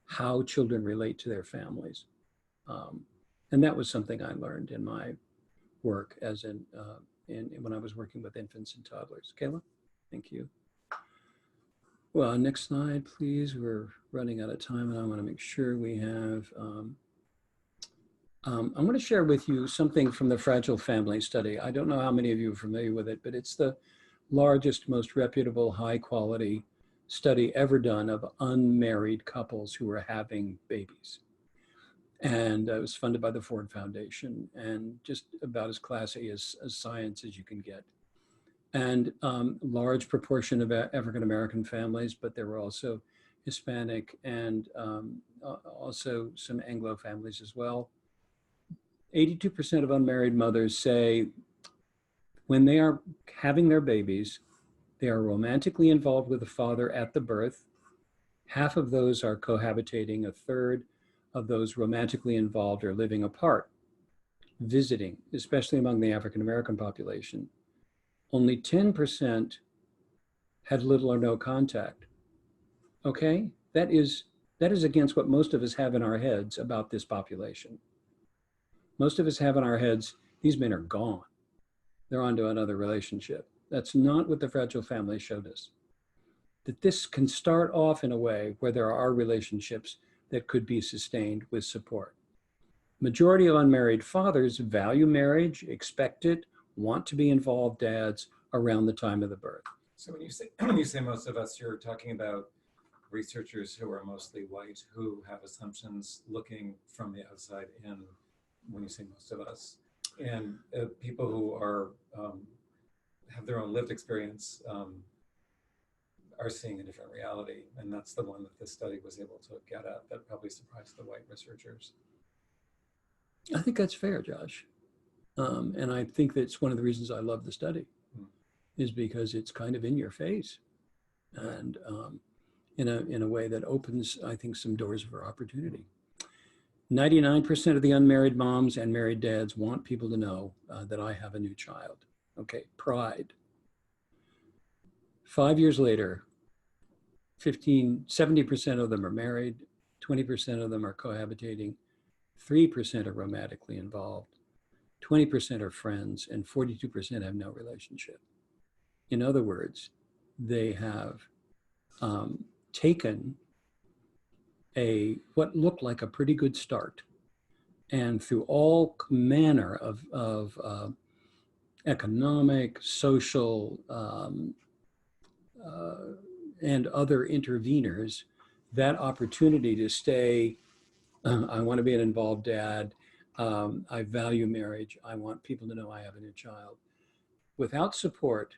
Speaker 2: how children relate to their families. And that was something I learned in my work as when I was working with infants and toddlers. Kayla, thank you. Well, next slide, please. We're running out of time and I want to make sure we have, I'm going to share with you something from the Fragile Family Study. I don't know how many of you are familiar with it, but it's the largest, most reputable, high quality study ever done of unmarried couples who are having babies. And it was funded by the Ford Foundation and just about as classy as science as you can get. And large proportion of African-American families, but there were also Hispanic and also some Anglo families as well. 82% of unmarried mothers say when they are having their babies, they are romantically involved with the father at the birth. Half of those are cohabitating. A third of those romantically involved are living apart, visiting, especially among the African-American population. Only 10% had little or no contact. Okay, that is against what most of us have in our heads about this population. Most of us have in our heads, these men are gone. They're on to another relationship. That's not what the Fragile Family showed us. That this can start off in a way where there are relationships that could be sustained with support. Majority of unmarried fathers value marriage, expect it, want to be involved dads around the time of the birth.
Speaker 1: So when you say most of us, you're talking about researchers who are mostly white, who have assumptions looking from the outside in, when you say most of us, and people who are have their own lived experience are seeing a different reality. And that's the one that this study was able to get at that probably surprised the white researchers.
Speaker 2: I think that's fair, Josh. And I think that's one of the reasons I love the study,
Speaker 1: Mm.
Speaker 2: is because it's kind of in your face, and in a way that opens, I think, some doors for opportunity. 99% of the unmarried moms and married dads want people to know that I have a new child. Okay, pride. 5 years later, 70% of them are married, 20% of them are cohabitating, 3% are romantically involved, 20% are friends, and 42% have no relationship. In other words, they have taken what looked like a pretty good start, and through all manner of economic, social, and other interveners, that opportunity to stay, I want to be an involved dad, I value marriage, I want people to know I have a new child. Without support,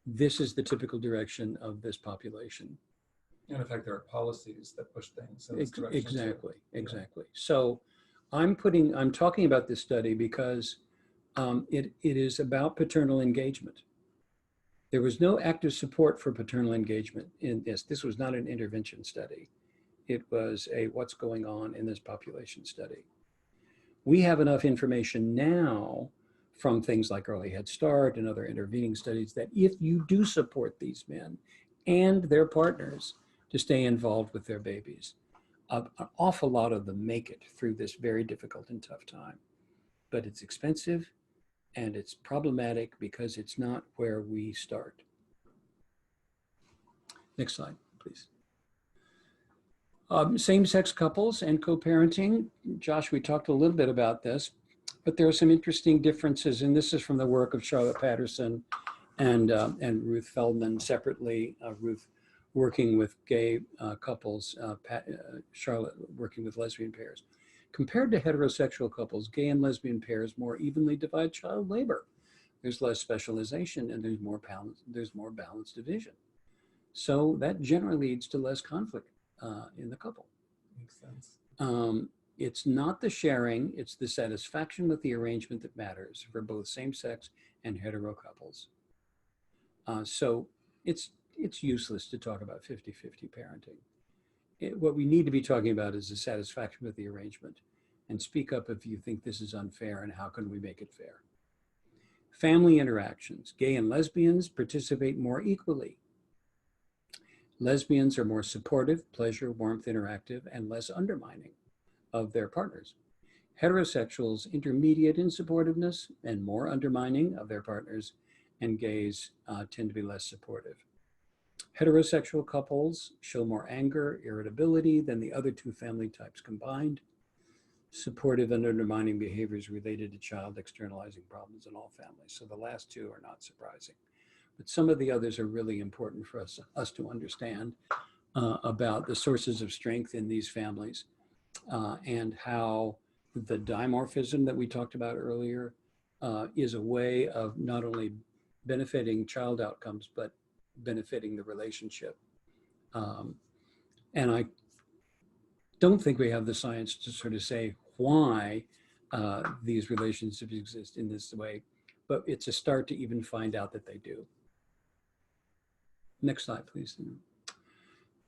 Speaker 2: this is the typical direction of this population.
Speaker 1: And in fact, there are policies that push things in this direction.
Speaker 2: Exactly,
Speaker 1: too.
Speaker 2: exactly. Yeah. So I'm talking about this study because it is about paternal engagement. There was no active support for paternal engagement in this. This was not an intervention study. It was a what's going on in this population study. We have enough information now from things like Early Head Start and other intervening studies that if you do support these men and their partners to stay involved with their babies, an awful lot of them make it through this very difficult and tough time. But it's expensive and it's problematic because it's not where we start. Next slide, please. Same-sex couples and co-parenting. Josh, we talked a little bit about this, but there are some interesting differences, and this is from the work of Charlotte Patterson and Ruth Feldman separately. Ruth working with gay couples, Charlotte working with lesbian pairs. Compared to heterosexual couples, gay and lesbian pairs more evenly divide child labor. There's less specialization and there's more balanced division. So that generally leads to less conflict in the couple.
Speaker 1: Makes sense.
Speaker 2: It's not the sharing, it's the satisfaction with the arrangement that matters for both same-sex and hetero couples. So it's useless to talk about 50-50 parenting. What we need to be talking about is the satisfaction with the arrangement, and speak up if you think this is unfair and how can we make it fair. Family interactions. Gay and lesbians participate more equally. Lesbians are more supportive, pleasure, warmth, interactive, and less undermining of their partners. Heterosexuals, intermediate in supportiveness and more undermining of their partners, and gays tend to be less supportive. Heterosexual couples show more anger, irritability than the other two family types combined. Supportive and undermining behaviors related to child externalizing problems in all families. So the last two are not surprising. But some of the others are really important for us to understand about the sources of strength in these families and how the dimorphism that we talked about earlier is a way of not only benefiting child outcomes, but benefiting the relationship. And I don't think we have the science to sort of say why these relationships exist in this way, but it's a start to even find out that they do. Next slide, please.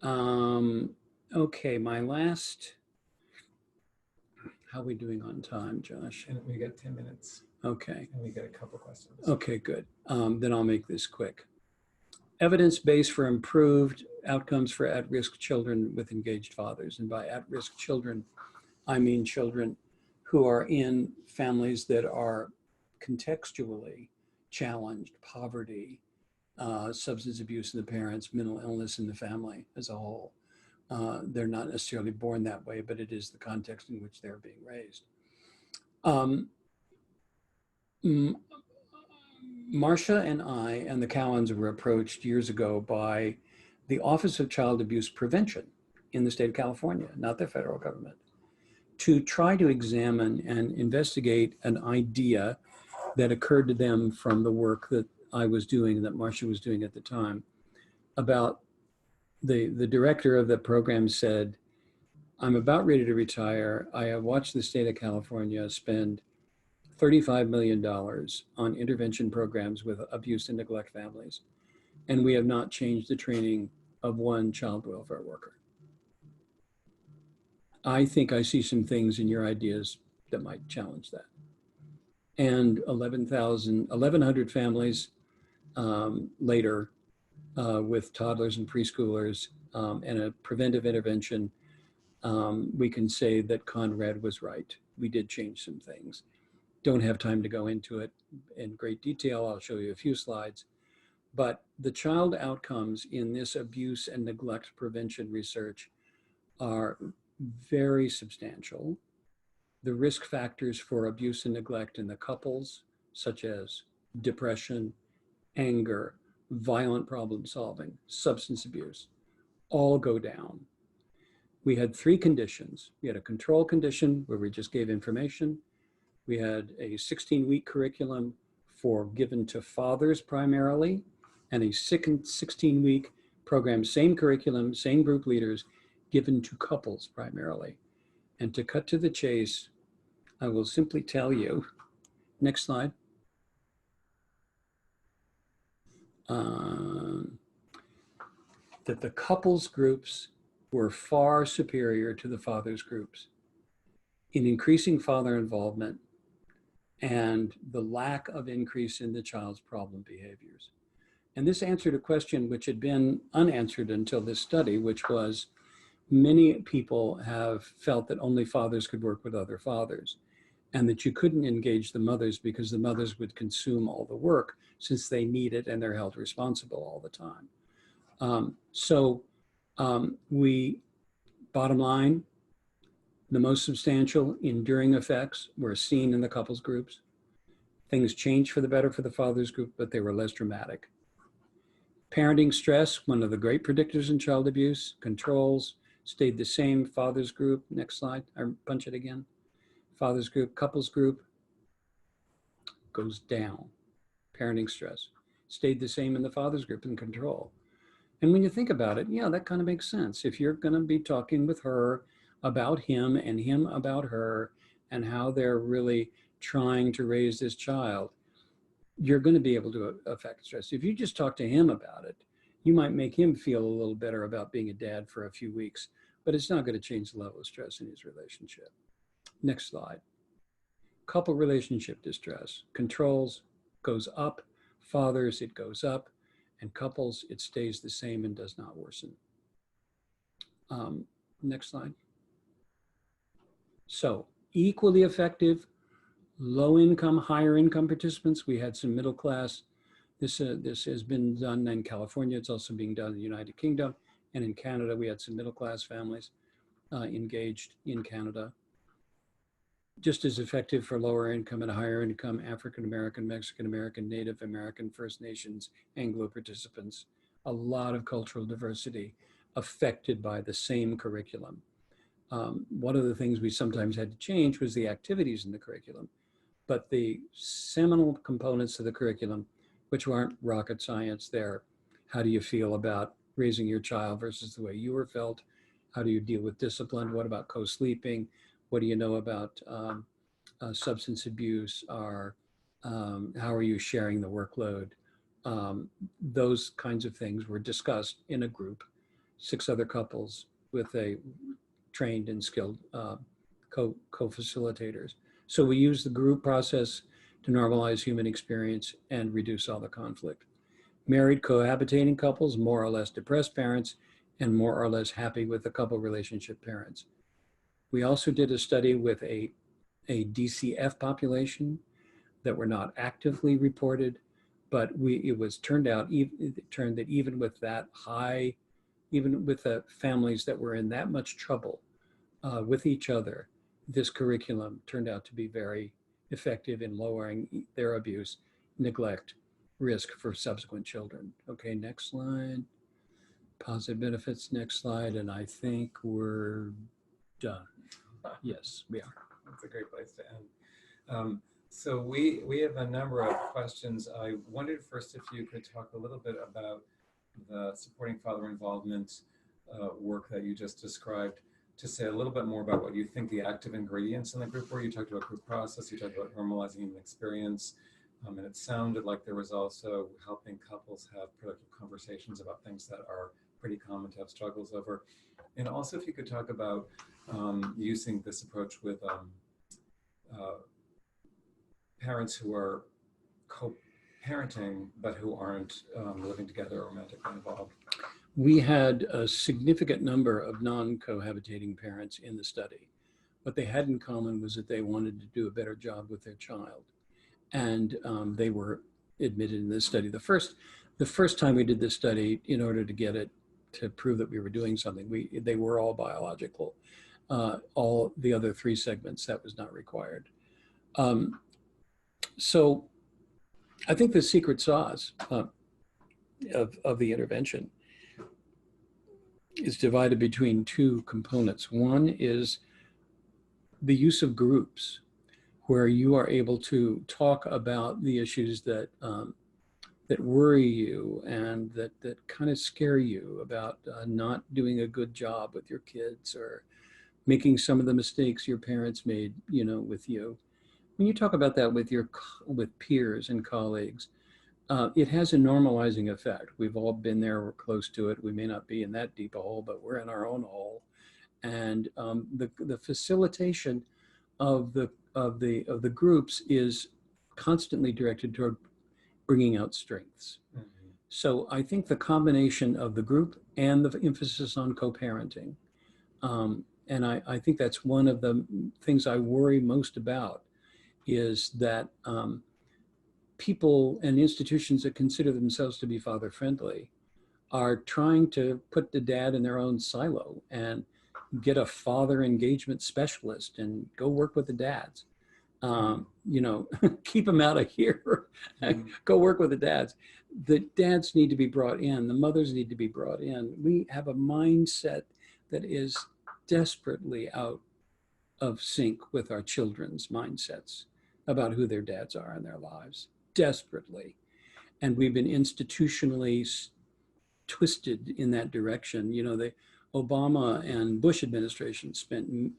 Speaker 2: Okay, my last, how are we doing on time, Josh?
Speaker 1: And we get 10 minutes.
Speaker 2: Okay.
Speaker 1: And we get a couple questions.
Speaker 2: Okay, good. Then I'll make this quick. Evidence base for improved outcomes for at-risk children with engaged fathers. And by at-risk children, I mean children who are in families that are contextually challenged, poverty, substance abuse in the parents, mental illness in the family as a whole. They're not necessarily born that way, but it is the context in which they're being raised. Marcia and I and the Cowans were approached years ago by the Office of Child Abuse Prevention in the state of California, not the federal government, to try to examine and investigate an idea that occurred to them from the work that I was doing and that Marcia was doing at the time. About the director of the program said, I'm about ready to retire. I have watched the state of California spend $35 million on intervention programs with abuse and neglect families, and we have not changed the training of one child welfare worker. I think I see some things in your ideas that might challenge that. And 1,100 families later with toddlers and preschoolers and a preventive intervention, we can say that Conrad was right. We did change some things. Don't have time to go into it in great detail. I'll show you a few slides. But the child outcomes in this abuse and neglect prevention research are very substantial. The risk factors for abuse and neglect in the couples, such as depression, anger, violent problem solving, substance abuse, all go down. We had 3 conditions. We had a control condition where we just gave information. We had a 16-week curriculum given to fathers primarily, and a 16-week program, same curriculum, same group leaders, given to couples primarily. And to cut to the chase, I will simply tell you, next slide, that the couples groups were far superior to the fathers groups in increasing father involvement and the lack of increase in the child's problem behaviors. And this answered a question which had been unanswered until this study, which was many people have felt that only fathers could work with other fathers and that you couldn't engage the mothers because the mothers would consume all the work since they need it and they're held responsible all the time. Bottom line, the most substantial enduring effects were seen in the couples groups. Things changed for the better for the fathers group, but they were less dramatic. Parenting stress, one of the great predictors in child abuse, controls stayed the same. Fathers group, next slide, or punch it again. Fathers group, couples group goes down. Parenting stress stayed the same in the fathers group in control. And when you think about it, yeah, that kind of makes sense. If you're going to be talking with her about him and him about her and how they're really trying to raise this child, you're going to be able to affect stress. If you just talk to him about it, you might make him feel a little better about being a dad for a few weeks, but it's not going to change the level of stress in his relationship. Next slide. Couple relationship distress. Controls goes up. Fathers, it goes up. And couples, it stays the same and does not worsen. Next slide. So equally effective, low income, higher income participants. We had some middle class. This has been done in California. It's also being done in the United Kingdom. And in Canada, we had some middle class families engaged in Canada. Just as effective for lower income and higher income African American, Mexican American, Native American, First Nations, Anglo participants. A lot of cultural diversity affected by the same curriculum. One of the things we sometimes had to change was the activities in the curriculum, but the seminal components of the curriculum, which aren't rocket science, there. How do you feel about raising your child versus the way you were felt? How do you deal with discipline? What about co-sleeping? What do you know about substance abuse? How are you sharing the workload? Those kinds of things were discussed in a group, 6 other couples with a trained and skilled co-facilitators. So we use the group process to normalize human experience and reduce all the conflict. Married cohabitating couples, more or less depressed parents, and more or less happy with the couple relationship parents. We also did a study with a DCF population that were not actively reported, but it turned that even with that high, even with the families that were in that much trouble with each other, this curriculum turned out to be very effective in lowering their abuse, neglect, risk for subsequent children. Okay, next slide. Positive benefits, next slide, and I think we're done. Yes, we are.
Speaker 1: That's a great place to end. So we have a number of questions. I wondered first if you could talk a little bit about the supporting father involvement work that you just described. to say a little bit more about what you think the active ingredients in the group were. You talked about group process, you talked about normalizing human experience, and it sounded like there was also helping couples have productive conversations about things that are pretty common to have struggles over. And also if you could talk about using this approach with parents who are co-parenting but who aren't living together or romantically involved.
Speaker 2: We had a significant number of non-cohabitating parents in the study. What they had in common was that they wanted to do a better job with their child. And they were admitted in this study. The first time we did this study, in order to get it to prove that we were doing something, they were all biological. All the other 3 segments, that was not required. So I think the secret sauce of the intervention is divided between 2 components. One is the use of groups where you are able to talk about the issues that that worry you and that kind of scare you about not doing a good job with your kids or making some of the mistakes your parents made, with you. When you talk about that with peers and colleagues, it has a normalizing effect. We've all been there, we're close to it. We may not be in that deep a hole, but we're in our own hole. And the facilitation of the groups is constantly directed toward bringing out strengths. Mm-hmm. So I think the combination of the group and the emphasis on co-parenting, and I think that's one of the things I worry most about, is that people and institutions that consider themselves to be father-friendly are trying to put the dad in their own silo and get a father engagement specialist and go work with the dads. Keep them out of here. Go work with the dads. The dads need to be brought in. The mothers need to be brought in. We have a mindset that is desperately out of sync with our children's mindsets about who their dads are in their lives. Desperately. And we've been institutionally twisted in that direction. The Obama and Bush administration spent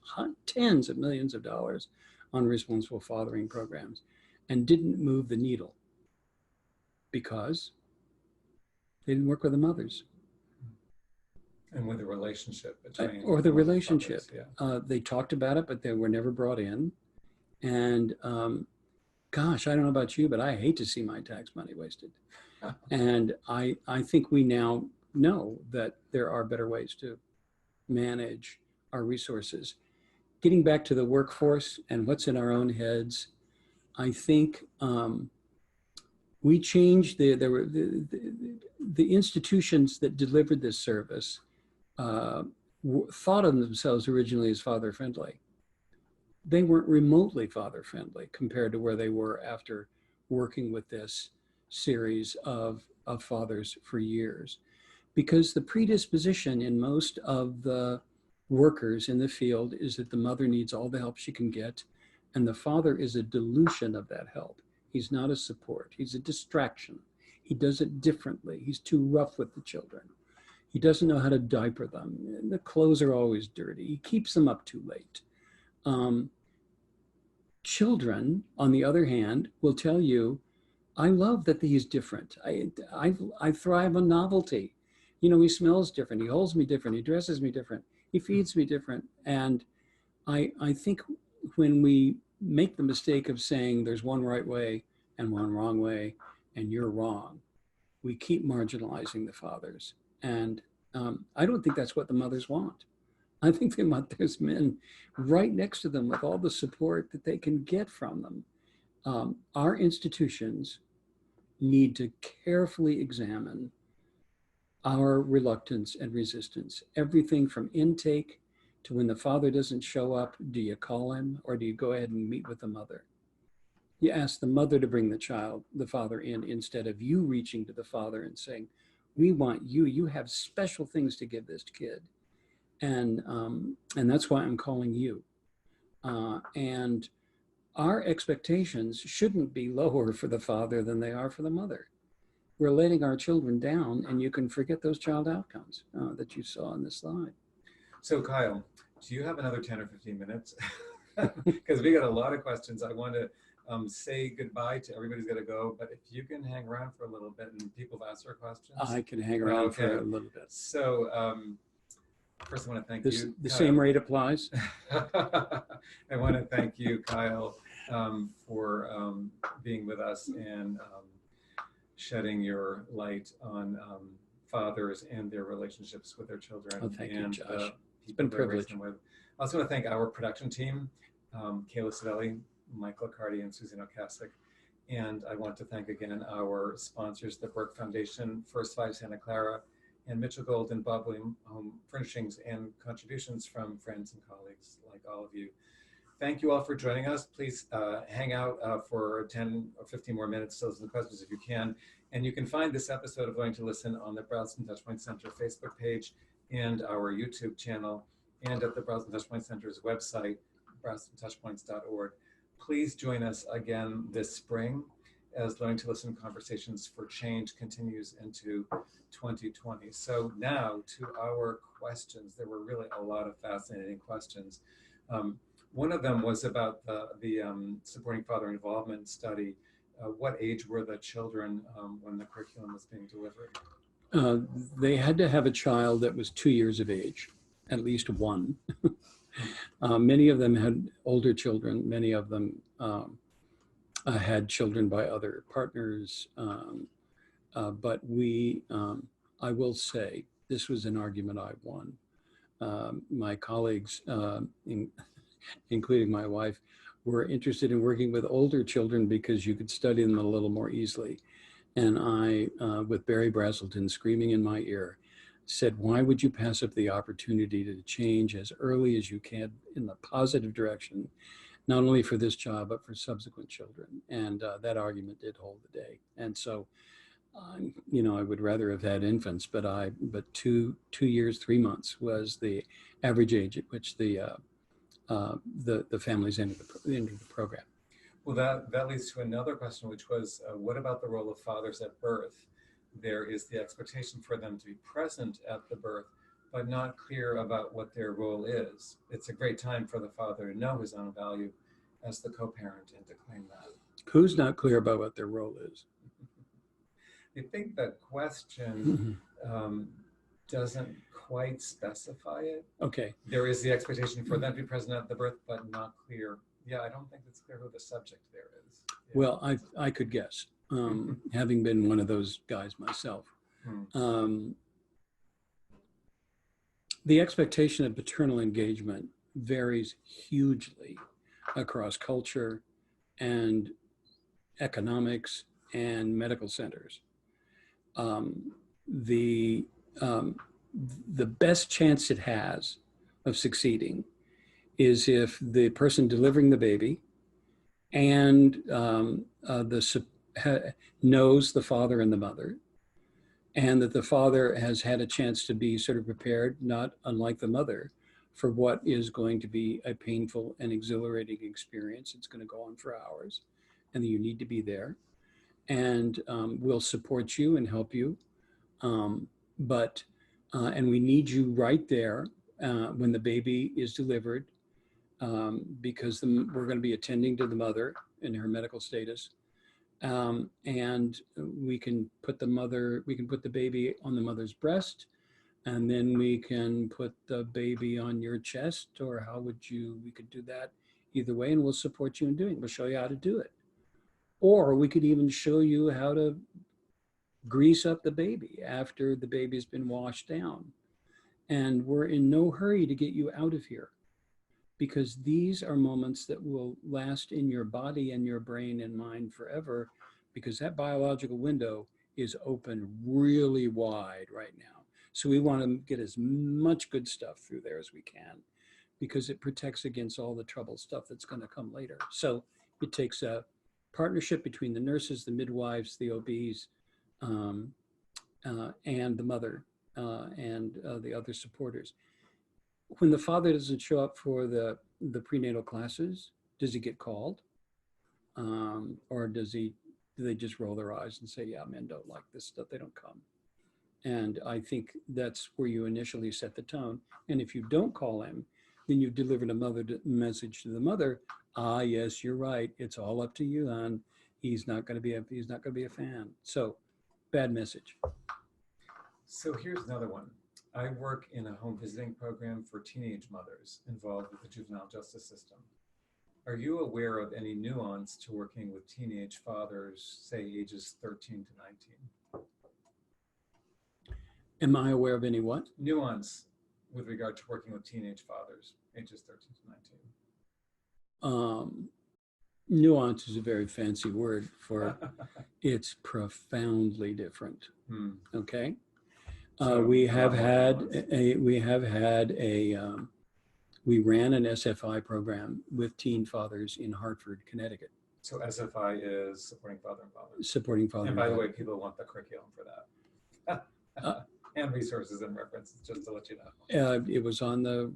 Speaker 2: tens of millions of dollars on responsible fathering programs and didn't move the needle because they didn't work with the mothers.
Speaker 1: And with the relationship between
Speaker 2: or the relationship.
Speaker 1: Fathers, yeah.
Speaker 2: They talked about it, but they were never brought in. And gosh, I don't know about you, but I hate to see my tax money wasted. And I think we now know that there are better ways to manage our resources. Getting back to the workforce and what's in our own heads, I think we changed the institutions that delivered this service thought of themselves originally as father-friendly. They weren't remotely father-friendly compared to where they were after working with this series of fathers for years. Because the predisposition in most of the workers in the field is that the mother needs all the help she can get, and the father is a dilution of that help. He's not a support, he's a distraction. He does it differently. He's too rough with the children. He doesn't know how to diaper them. The clothes are always dirty. He keeps them up too late. Children, on the other hand, will tell you, I love that he's different. I thrive on novelty. He smells different. He holds me different. He dresses me different. He feeds me different. And I think when we make the mistake of saying there's one right way and one wrong way, and you're wrong, we keep marginalizing the fathers. And I don't think that's what the mothers want. I think they want those men right next to them with all the support that they can get from them. Our institutions need to carefully examine our reluctance and resistance. Everything from intake to when the father doesn't show up, do you call him or do you go ahead and meet with the mother? You ask the mother to bring the father in, instead of you reaching to the father and saying, we want you, you have special things to give this kid. And that's why I'm calling you. And our expectations shouldn't be lower for the father than they are for the mother. We're letting our children down, and you can forget those child outcomes that you saw on this slide.
Speaker 1: So Kyle, Do you have another 10 or 15 minutes? Because we got a lot of questions. I want to say goodbye to everybody's got to go, but if you can hang around for a little bit and people have asked their questions.
Speaker 2: I can hang around for
Speaker 1: Okay.
Speaker 2: a little bit.
Speaker 1: So first I want to thank you.
Speaker 2: The
Speaker 1: Kyle.
Speaker 2: same rate applies.
Speaker 1: I want to thank you, Kyle, for being with us and shedding your light on fathers and their relationships with their children.
Speaker 2: Oh, thank you,
Speaker 1: and
Speaker 2: Josh. It's been a privilege.
Speaker 1: With. I also want to thank our production team, Kayla Savelli, Michael Cardi, and Susan Okasik. And I want to thank again our sponsors, the Burke Foundation, First Five Santa Clara, and Mitchell Gold and Bob William Home Furnishings, and contributions from friends and colleagues like all of you. Thank you all for joining us. Please hang out for 10 or 15 more minutes to listen to questions if you can. And you can find this episode of Learning to Listen on the Brownston Touchpoint Center Facebook page and our YouTube channel, and at the Brownston Touchpoint Center's website, brownstontouchpoints.org. Please join us again this spring as Learning to Listen Conversations for Change continues into 2020. So now to our questions. There were really a lot of fascinating questions. One of them was about the Supporting Father Involvement study. What age were the children when the curriculum was being delivered?
Speaker 2: They had to have a child that was 2 years of age, at least one. Many of them had older children. Many of them had children by other partners. But I will say, this was an argument I won. My colleagues, including my wife, were interested in working with older children because you could study them a little more easily. And I, with Barry Brazelton screaming in my ear, said, why would you pass up the opportunity to change as early as you can in the positive direction, not only for this child, but for subsequent children? And that argument did hold the day. And so, I would rather have had infants, but 2 years, 3 months was the average age at which the families entered the program.
Speaker 1: Well, that leads to another question, which was, what about the role of fathers at birth? There is the expectation for them to be present at the birth, but not clear about what their role is. It's a great time for the father to know his own value as the co-parent and to claim that.
Speaker 2: Who's not clear about what their role is?
Speaker 1: I think that question doesn't quite specify it.
Speaker 2: Okay.
Speaker 1: There is the expectation for them to be present at the birth, but not clear. Yeah, I don't think it's clear who the subject there is. Yeah.
Speaker 2: Well, I could guess, having been one of those guys myself. The expectation of paternal engagement varies hugely across culture and economics and medical centers. The best chance it has of succeeding is if the person delivering the baby and knows the father and the mother, and that the father has had a chance to be sort of prepared, not unlike the mother, for what is going to be a painful and exhilarating experience. It's going to go on for hours, and you need to be there. And we'll support you and help you. And we need you right there when the baby is delivered, because we're going to be attending to the mother in her medical status. And we can put the baby on the mother's breast, and then we can put the baby on your chest, or we could do that either way, and we'll support you in doing it. We'll show you how to do it. Or we could even show you how to grease up the baby after the baby's been washed down. And we're in no hurry to get you out of here, because these are moments that will last in your body and your brain and mind forever, because that biological window is open really wide right now. So we want to get as much good stuff through there as we can, because it protects against all the trouble stuff that's going to come later. So it takes a partnership between the nurses, the midwives, the OBs, and the mother and the other supporters. When the father doesn't show up for the prenatal classes, does he get called? Or do they just roll their eyes and say, yeah, men don't like this stuff, they don't come? And I think that's where you initially set the tone. And if you don't call him, then you've delivered a message to the mother. Ah, yes, you're right. It's all up to you, hon. He's not going to be a fan. So, bad message.
Speaker 1: So here's another one. I work in a home visiting program for teenage mothers involved with the juvenile justice system. Are you aware of any nuance to working with teenage fathers, say ages 13 to 19?
Speaker 2: Am I aware of any what?
Speaker 1: Nuance with regard to working with teenage fathers, ages 13 to 19.
Speaker 2: Nuance is a very fancy word for it's profoundly different. Okay.
Speaker 1: So
Speaker 2: we
Speaker 1: a
Speaker 2: have
Speaker 1: lot more
Speaker 2: had
Speaker 1: nuance.
Speaker 2: we ran an SFI program with teen fathers in Hartford, Connecticut.
Speaker 1: So SFI is supporting father and father.
Speaker 2: Supporting father
Speaker 1: And
Speaker 2: and
Speaker 1: by the
Speaker 2: father.
Speaker 1: way, people want the curriculum for that. And resources and references, just to let you know.
Speaker 2: It was on the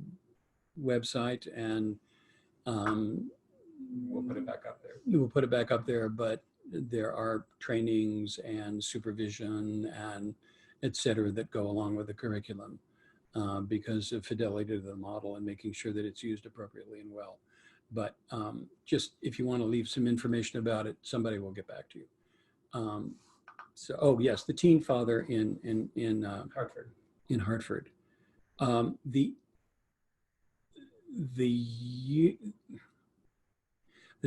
Speaker 2: website, and
Speaker 1: we'll put it back up there.
Speaker 2: We'll put it back up there, but there are trainings and supervision and et cetera that go along with the curriculum because of fidelity to the model and making sure that it's used appropriately and well. But just if you want to leave some information about it, somebody will get back to you. So, oh yes, the teen father in
Speaker 1: Hartford.
Speaker 2: In Hartford. The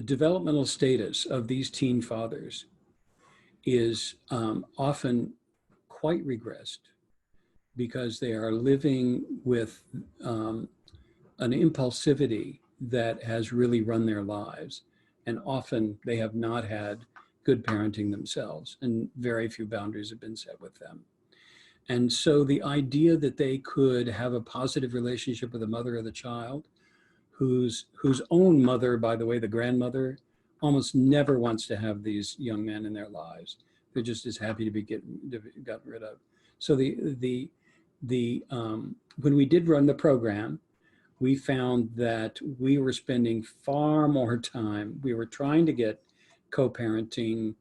Speaker 2: developmental status of these teen fathers is often quite regressed because they are living with an impulsivity that has really run their lives. And often they have not had good parenting themselves, and very few boundaries have been set with them. And so the idea that they could have a positive relationship with the mother of the child, whose own mother, by the way, the grandmother, almost never wants to have these young men in their lives. They're just as happy to be gotten rid of. So when we did run the program, we found that we were spending far more time. We were trying to get co-parenting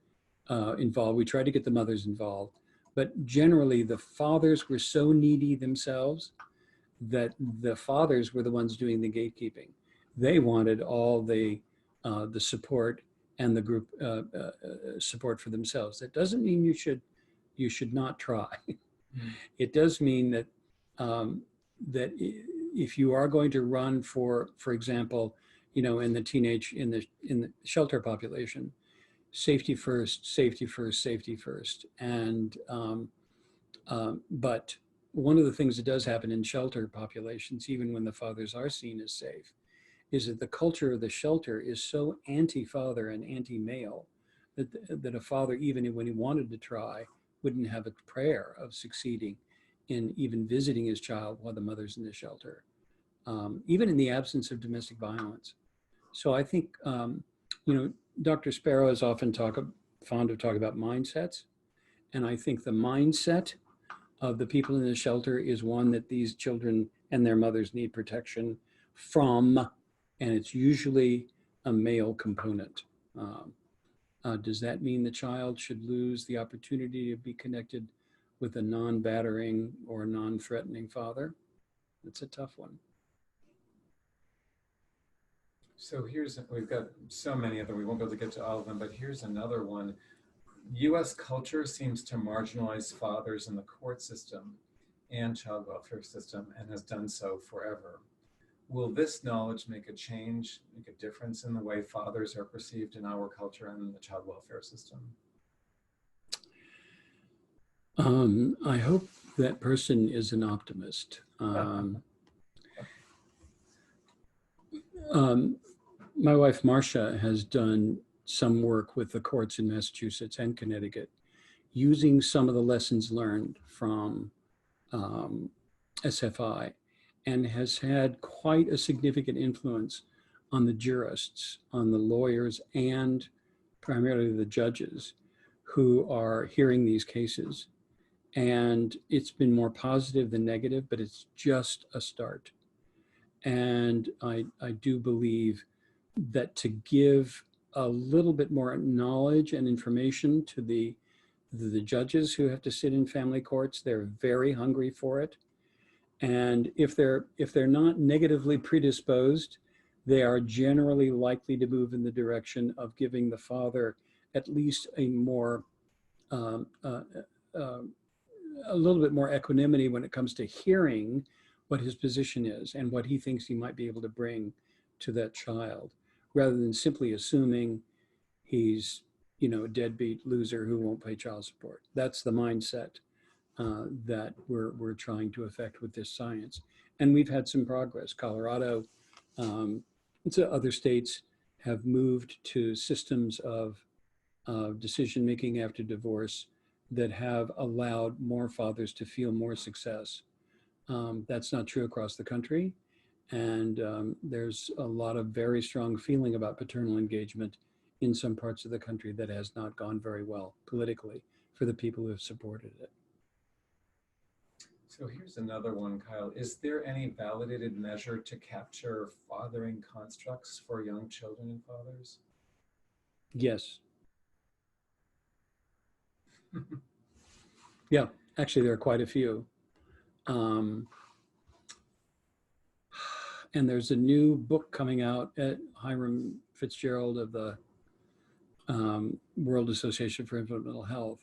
Speaker 2: involved. We tried to get the mothers involved, but generally the fathers were so needy themselves that the fathers were the ones doing the gatekeeping. They wanted all the support and the group support for themselves. That doesn't mean you should not try. It does mean that that if you are going to run for example, in the shelter population, safety first, safety first, safety first, and but one of the things that does happen in shelter populations, even when the fathers are seen as safe, is that the culture of the shelter is so anti-father and anti-male that a father, even when he wanted to try, wouldn't have a prayer of succeeding in even visiting his child while the mother's in the shelter, even in the absence of domestic violence. So I think, Dr. Sparrow is often fond of talking about mindsets. And I think the mindset of the people in the shelter is one that these children and their mothers need protection from, and it's usually a male component. Does that mean the child should lose the opportunity to be connected with a non-battering or non-threatening father? That's a tough one.
Speaker 1: So we've got so many of them, we won't be able to get to all of them, but here's another one. US culture seems to marginalize fathers in the court system and child welfare system and has done so forever. Will this knowledge make a change, make a difference in the way fathers are perceived in our culture and in the child welfare system?
Speaker 2: I hope that person is an optimist. My wife, Marcia, has done some work with the courts in Massachusetts and Connecticut, using some of the lessons learned from SFI, and has had quite a significant influence on the jurists, on the lawyers, and primarily the judges who are hearing these cases. And it's been more positive than negative, but it's just a start. And I do believe that to give a little bit more knowledge and information to the judges who have to sit in family courts, they're very hungry for it. And if they're not negatively predisposed, they are generally likely to move in the direction of giving the father at least a more um, uh, uh, a little bit more equanimity when it comes to hearing what his position is and what he thinks he might be able to bring to that child, rather than simply assuming he's, a deadbeat loser who won't pay child support. That's the mindset that we're trying to affect with this science. And we've had some progress. Colorado, um, other states have moved to systems of decision making after divorce that have allowed more fathers to feel more success. That's not true across the country. And there's a lot of very strong feeling about paternal engagement in some parts of the country that has not gone very well politically for the people who have supported it.
Speaker 1: So here's another one, Kyle. Is there any validated measure to capture fathering constructs for young children and fathers?
Speaker 2: Yes. Yeah, actually, there are quite a few. Um, and there's a new book coming out at Hiram Fitzgerald of the World Association for Infant Mental Health.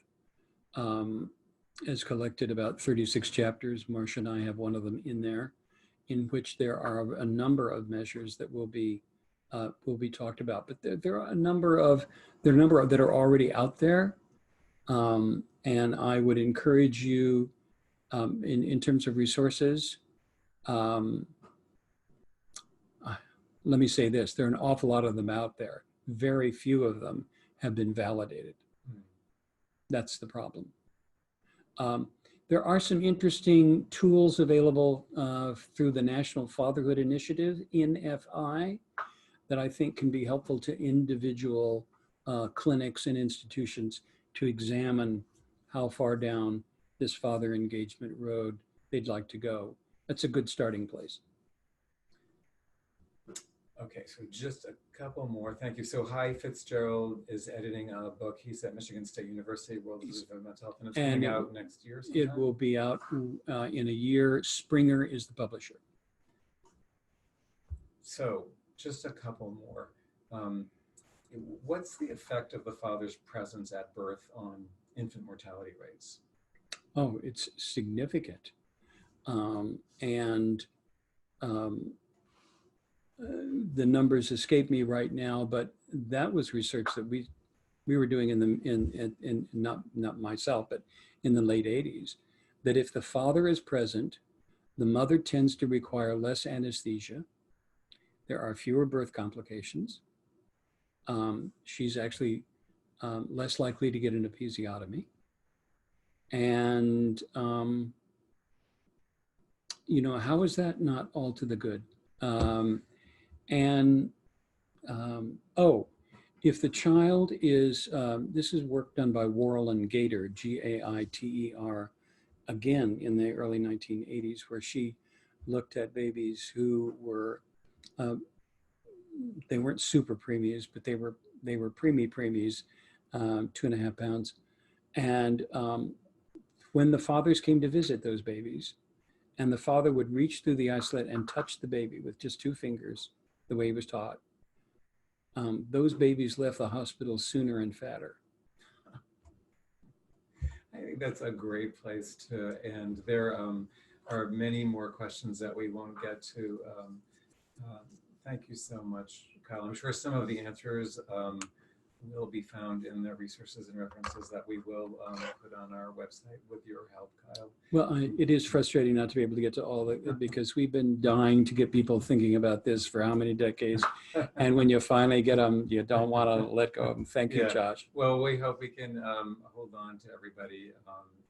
Speaker 2: Has collected about 36 chapters. Marcia and I have one of them in there, in which there are a number of measures that will be talked about. But there are a number of that are already out there, and I would encourage you, in terms of resources. Um, Let me say this: there are an awful lot of them out there. Very few of them have been validated. That's the problem. There are some interesting tools available through the National Fatherhood Initiative, NFI, that I think can be helpful to individual clinics and institutions to examine how far down this father engagement road they'd like to go. That's a good starting place.
Speaker 1: Okay, so just a couple more. Thank you. So Hy Fitzgerald is editing a book. He's at Michigan State University, World Institute of Mental Health, and it's coming out next year sometime?
Speaker 2: It will be out in a year. Springer is the publisher.
Speaker 1: So just a couple more. What's the effect of the father's presence at birth on infant mortality rates?
Speaker 2: Oh, it's significant. And the numbers escape me right now, but that was research that we were doing in not myself, but in the late 80s, that if the father is present, the mother tends to require less anesthesia. There are fewer birth complications. She's actually less likely to get an episiotomy. And, how is that not all to the good? If the child is, this is work done by Worrell and Gaiter, Gaiter, again in the early 1980s, where she looked at babies who were, they weren't super preemies, but they were preemies, 2.5 pounds. And when the fathers came to visit those babies, and the father would reach through the eye slit and touch the baby with just 2 fingers, the way he was taught, those babies left the hospital sooner and fatter.
Speaker 1: I think that's a great place to end. There are many more questions that we won't get to. Thank you so much, Kyle. I'm sure some of the answers will be found in the resources and references that we will put on our website with your help, Kyle.
Speaker 2: Well, it is frustrating not to be able to get to all of it, because we've been dying to get people thinking about this for how many decades. And when you finally get them, you don't want to let go of them. Thank you, Josh.
Speaker 1: Well, we hope we can hold on to everybody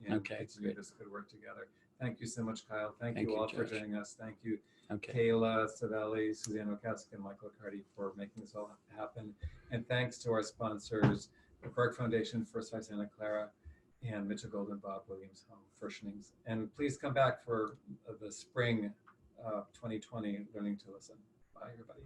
Speaker 1: and continue this good work together. Thank you so much, Kyle. Thank you all, Josh, for joining us. Thank you, Kayla Savelli, Suzanne Okasik, and Michael Cardi for making this all happen. And thanks to our sponsors, the Burke Foundation, First by Santa Clara, and Mitchell Golden Bob Williams Home Furnishings. And please come back for the spring 2020 Learning to Listen. Bye, everybody.